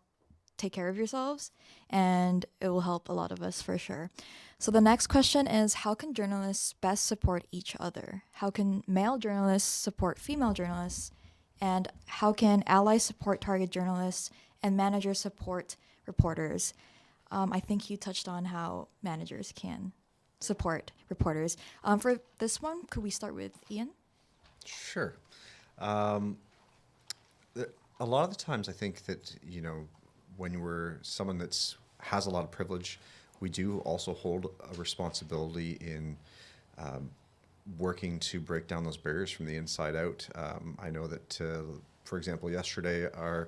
take care of yourselves, and it will help a lot of us for sure. So the next question is, how can journalists best support each other? How can male journalists support female journalists? And how can allies support target journalists and managers support reporters? I think you touched on how managers can support reporters. For this one, could we start with Ian?
Sure. A lot of the times I think that, when we're someone that's has a lot of privilege, we do also hold a responsibility in working to break down those barriers from the inside out. I know that, for example, yesterday our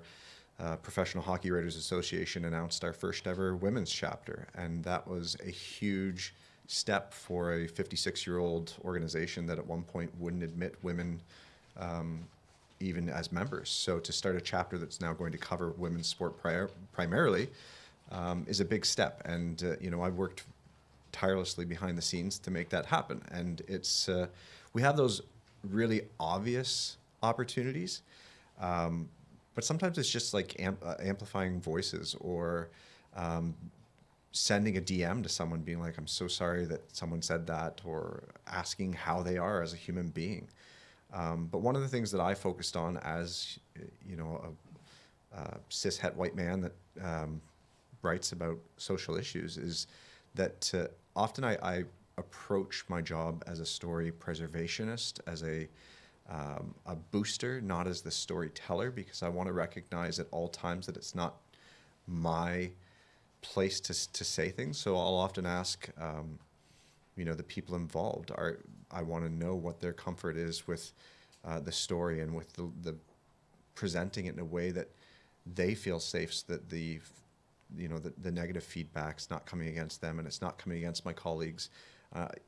Professional Hockey Writers Association announced our first ever women's chapter, and that was a huge step for a 56-year-old organization that at one point wouldn't admit women even as members. So to start a chapter that's now going to cover women's sport primarily is a big step. And, I've worked tirelessly behind the scenes to make that happen. And it's we have those really obvious opportunities, but sometimes it's just like amplifying voices or sending a DM to someone being like, I'm so sorry that someone said that, or asking how they are as a human being. But one of the things that I focused on as, a cis-het white man that writes about social issues is that often I approach my job as a story preservationist, as a booster, not as the storyteller, because I want to recognize at all times that it's not my place to say things. So I'll often ask, the people involved. I want to know what their comfort is with the story and with the presenting it in a way that they feel safe, so that the negative feedback's not coming against them and it's not coming against my colleagues.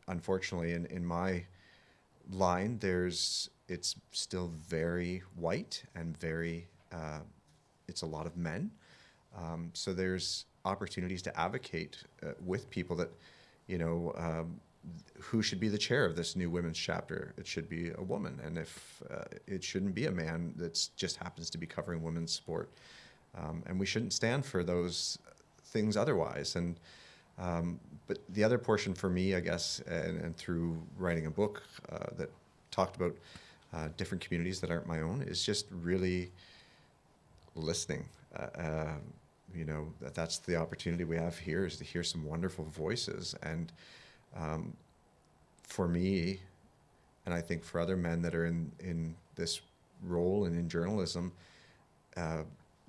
Unfortunately, in my line, it's still very white and very, it's a lot of men. So there's opportunities to advocate with people that, who should be the chair of this new women's chapter. It should be a woman, and if it shouldn't be a man that just happens to be covering women's sport. And we shouldn't stand for those things otherwise. And but the other portion for me, I guess, and through writing a book that talked about different communities that aren't my own, is just really listening. That's the opportunity we have here, is to hear some wonderful voices. And for me, and I think for other men that are in this role and in journalism,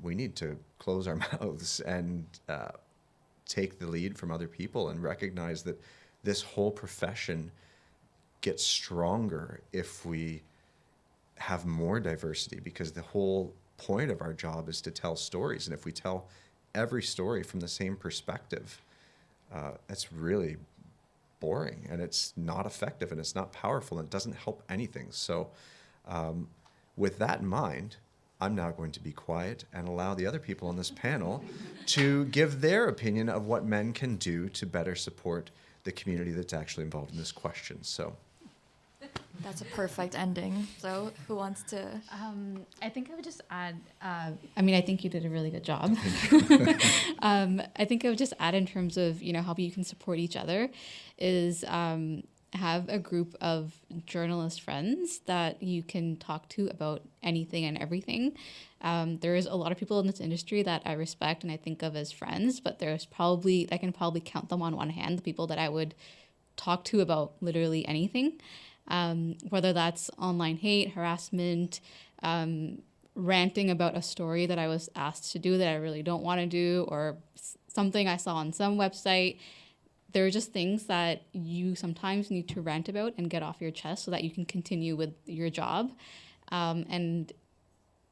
we need to close our mouths and take the lead from other people and recognize that this whole profession gets stronger if we have more diversity, because the whole point of our job is to tell stories. And if we tell every story from the same perspective, it's really boring, and it's not effective, and it's not powerful, and it doesn't help anything. So with that in mind, I'm now going to be quiet and allow the other people on this panel to give their opinion of what men can do to better support the community that's actually involved in this question. So
That's a perfect ending. So who wants to?
I think I would just add, I think you did a really good job. I think I would just add, in terms of, how you can support each other, is have a group of journalist friends that you can talk to about anything and everything. There's a lot of people in this industry that I respect and I think of as friends, but I can probably count them on one hand, the people that I would talk to about literally anything. Whether that's online hate, harassment, ranting about a story that I was asked to do that I really don't want to do, or something I saw on some website. There are just things that you sometimes need to rant about and get off your chest so that you can continue with your job. And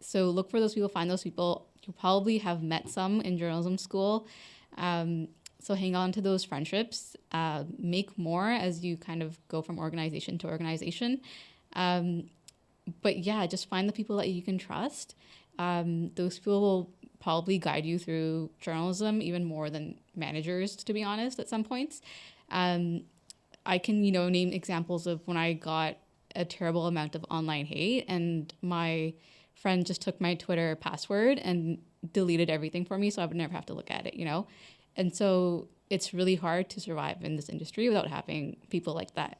so look for those people, find those people. You probably have met some in journalism school. So hang on to those friendships, make more as you kind of go from organization to organization. But yeah, just find the people that you can trust. Those people will probably guide you through journalism even more than managers, to be honest, at some points. I can, name examples of when I got a terrible amount of online hate and my friend just took my Twitter password and deleted everything for me so I would never have to look at it. And so it's really hard to survive in this industry without having people like that.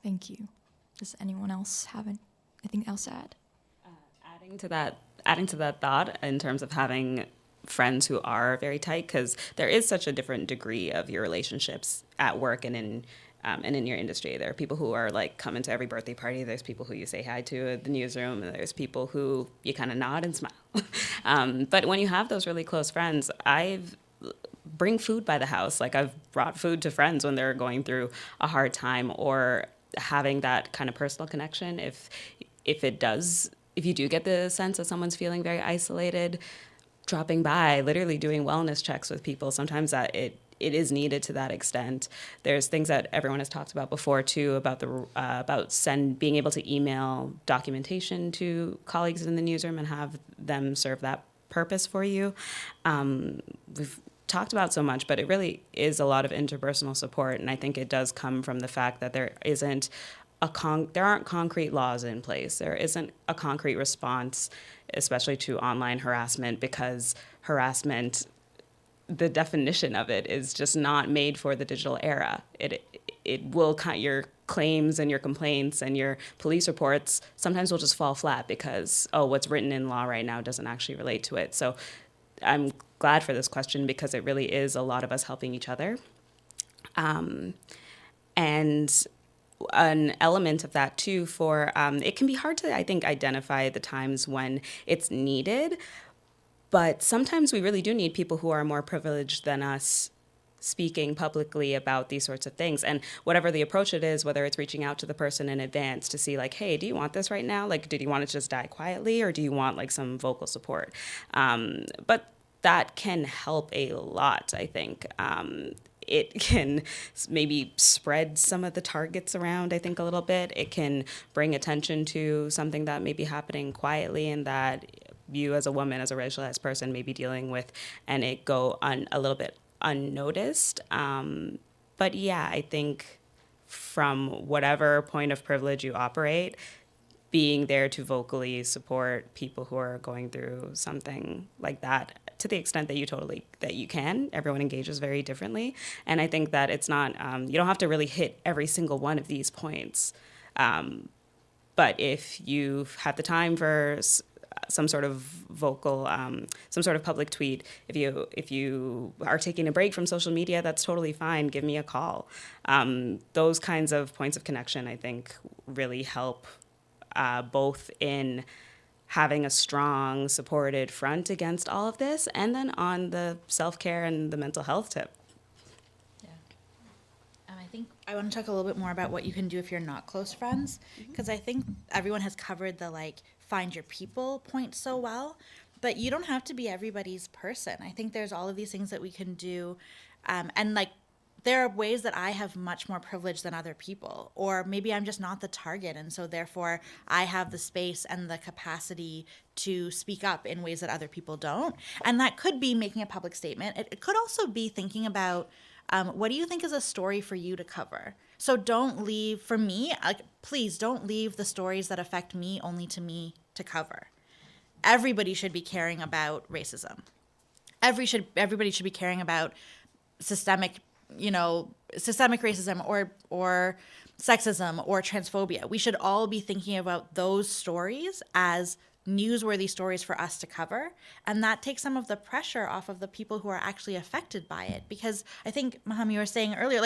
Thank you. Does anyone else have anything else to add?
Adding to that thought in terms of having friends who are very tight, because there is such a different degree of your relationships at work and in your industry. There are people who are like coming to every birthday party. There's people who you say hi to at the newsroom, and there's people who you kind of nod and smile. But when you have those really close friends, bring food by the house. Like I've brought food to friends when they're going through a hard time, or having that kind of personal connection. If you do get the sense that someone's feeling very isolated, dropping by, literally doing wellness checks with people, sometimes that it is needed to that extent. There's things that everyone has talked about before too, about being able to email documentation to colleagues in the newsroom and have them serve that purpose for you. We've talked about so much, but it really is a lot of interpersonal support, and I think it does come from the fact that there aren't concrete laws in place. There isn't a concrete response, especially to online harassment, because harassment, the definition of it is just not made for the digital era. It will your claims and your complaints and your police reports sometimes will just fall flat because what's written in law right now doesn't actually relate to it. So I'm glad for this question because it really is a lot of us helping each other. And an element of that too it can be hard to, I think, identify the times when it's needed, but sometimes we really do need people who are more privileged than us speaking publicly about these sorts of things. And whatever the approach it is, whether it's reaching out to the person in advance to see like, hey, do you want this right now? Like, do you want it to just die quietly, or do you want like some vocal support? But that can help a lot, I think. It can maybe spread some of the targets around, I think, a little bit. It can bring attention to something that may be happening quietly and that you as a woman, as a racialized person, may be dealing with, and it go a little bit unnoticed. But yeah, I think from whatever point of privilege you operate, being there to vocally support people who are going through something like that, to the extent that you can. Everyone engages very differently. And I think that it's not, you don't have to really hit every single one of these points. But if you have the time for some sort of vocal, some sort of public tweet, if you are taking a break from social media, that's totally fine. Give me a call. Those kinds of points of connection, I think, really help both in having a strong, supported front against all of this, and then on the self-care and the mental health tip.
Yeah. I think I want to talk a little bit more about what you can do if you're not close friends, because I think everyone has covered the find your people point so well, but you don't have to be everybody's person. I think there's all of these things that we can do, and there are ways that I have much more privilege than other people, or maybe I'm just not the target, and so therefore I have the space and the capacity to speak up in ways that other people don't. And that could be making a public statement. It could also be thinking about what do you think is a story for you to cover? So don't leave, for me, please don't leave the stories that affect me only to me to cover. Everybody should be caring about racism. Everybody should be caring about systemic racism or sexism or transphobia. We should all be thinking about those stories as newsworthy stories for us to cover. And that takes some of the pressure off of the people who are actually affected by it. Because I think, Maham, you were saying earlier,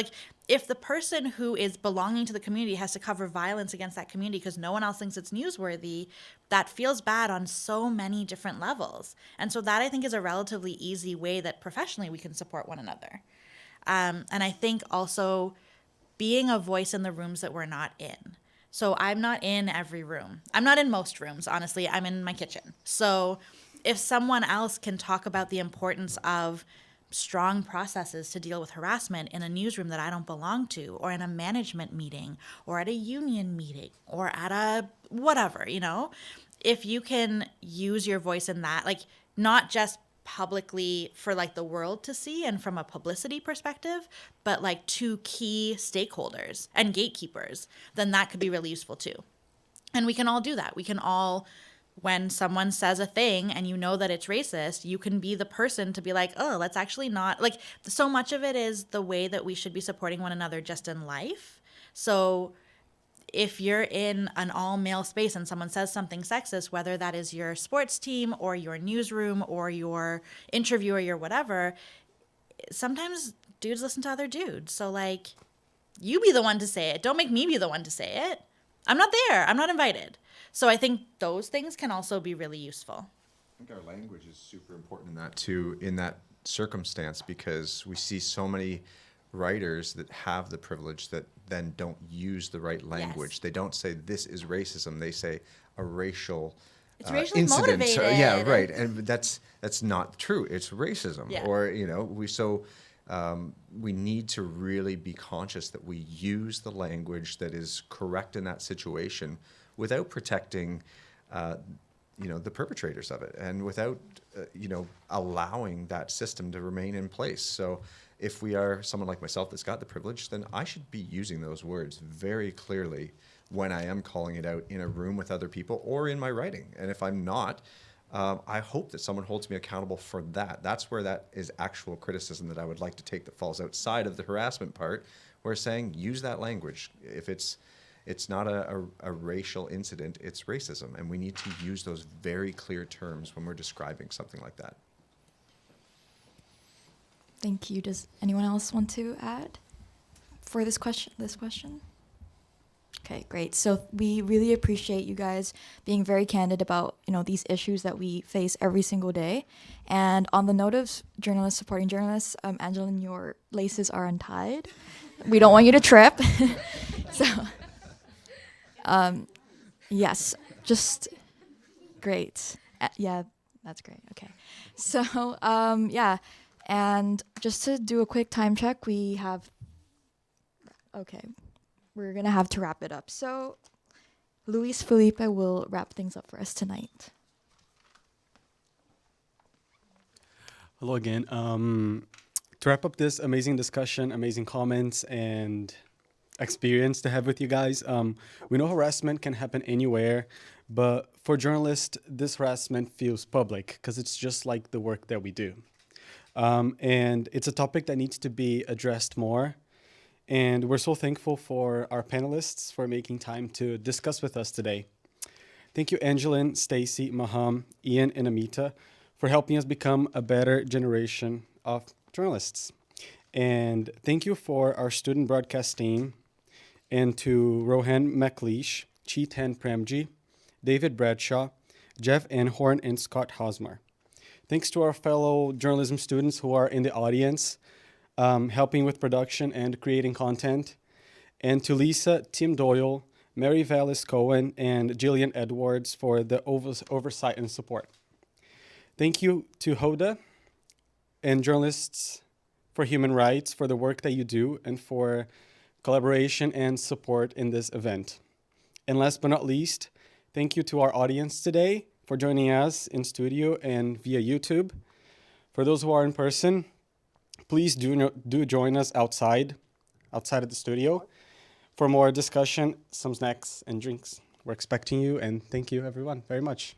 if the person who is belonging to the community has to cover violence against that community because no one else thinks it's newsworthy, that feels bad on so many different levels. And so that, I think, is a relatively easy way that professionally we can support one another. And I think also being a voice in the rooms that we're not in. So I'm not in every room. I'm not in most rooms, honestly. I'm in my kitchen. So if someone else can talk about the importance of strong processes to deal with harassment in a newsroom that I don't belong to, or in a management meeting, or at a union meeting, or at a whatever, if you can use your voice in that, like not just publicly for like the world to see and from a publicity perspective, but like to key stakeholders and gatekeepers, then that could be really useful too. And we can all do that. We can all, when someone says a thing and you know that it's racist, you can be the person to be like, oh, let's actually not, like, so much of it is the way that we should be supporting one another just in life. So if you're in an all-male space and someone says something sexist, whether that is your sports team or your newsroom or your interview or your whatever, sometimes dudes listen to other dudes. So, like, you be the one to say it. Don't make me be the one to say it. I'm not there. I'm not invited. So I think those things can also be really useful.
I think our language is super important in that too, in that circumstance, because we see so many writers that have the privilege that then don't use the right language.
Yes.
They don't say this is racism. They say a racial
It's racially
incident.
motivated.
Yeah, right. And that's not true. It's racism.
Yeah.
Or we need to really be conscious that we use the language that is correct in that situation without protecting the perpetrators of it, and without allowing that system to remain in place. So if we are someone like myself that's got the privilege, then I should be using those words very clearly when I am calling it out in a room with other people or in my writing. And if I'm not, I hope that someone holds me accountable for that. That's where that is actual criticism that I would like to take that falls outside of the harassment part, where saying use that language. If it's not a racial incident, it's racism. And we need to use those very clear terms when we're describing something like that.
Thank you. Does anyone else want to add for this question? Okay, great. So we really appreciate you guys being very candid about, these issues that we face every single day. And on the note of journalists supporting journalists, Angeline, your laces are untied. We don't want you to trip. So, yes, just great. Yeah, that's great. Okay. So, yeah. And just to do a quick time check, we're going to have to wrap it up. So Luis Felipe will wrap things up for us tonight.
Hello again. To wrap up this amazing discussion, amazing comments, and experience to have with you guys, we know harassment can happen anywhere, but for journalists, this harassment feels public because it's just like the work that we do. And it's a topic that needs to be addressed more. And we're so thankful for our panelists for making time to discuss with us today. Thank you, Angeline, Stacy, Maham, Ian, and Amita, for helping us become a better generation of journalists. And thank you for our student broadcast team, and to Rohan McLeish, Cheetan Premji, David Bradshaw, Jeff Anhorn, and Scott Hosmer. Thanks to our fellow journalism students who are in the audience, helping with production and creating content, and to Lisa, Tim Doyle, Mary Vallis Cohen, and Jillian Edwards for the oversight and support. Thank you to HODA and Journalists for Human Rights for the work that you do and for collaboration and support in this event. And last but not least, thank you to our audience today for joining us in studio and via YouTube. For those who are in person, please do join us outside of the studio for more discussion, some snacks and drinks. We're expecting you, and thank you everyone very much.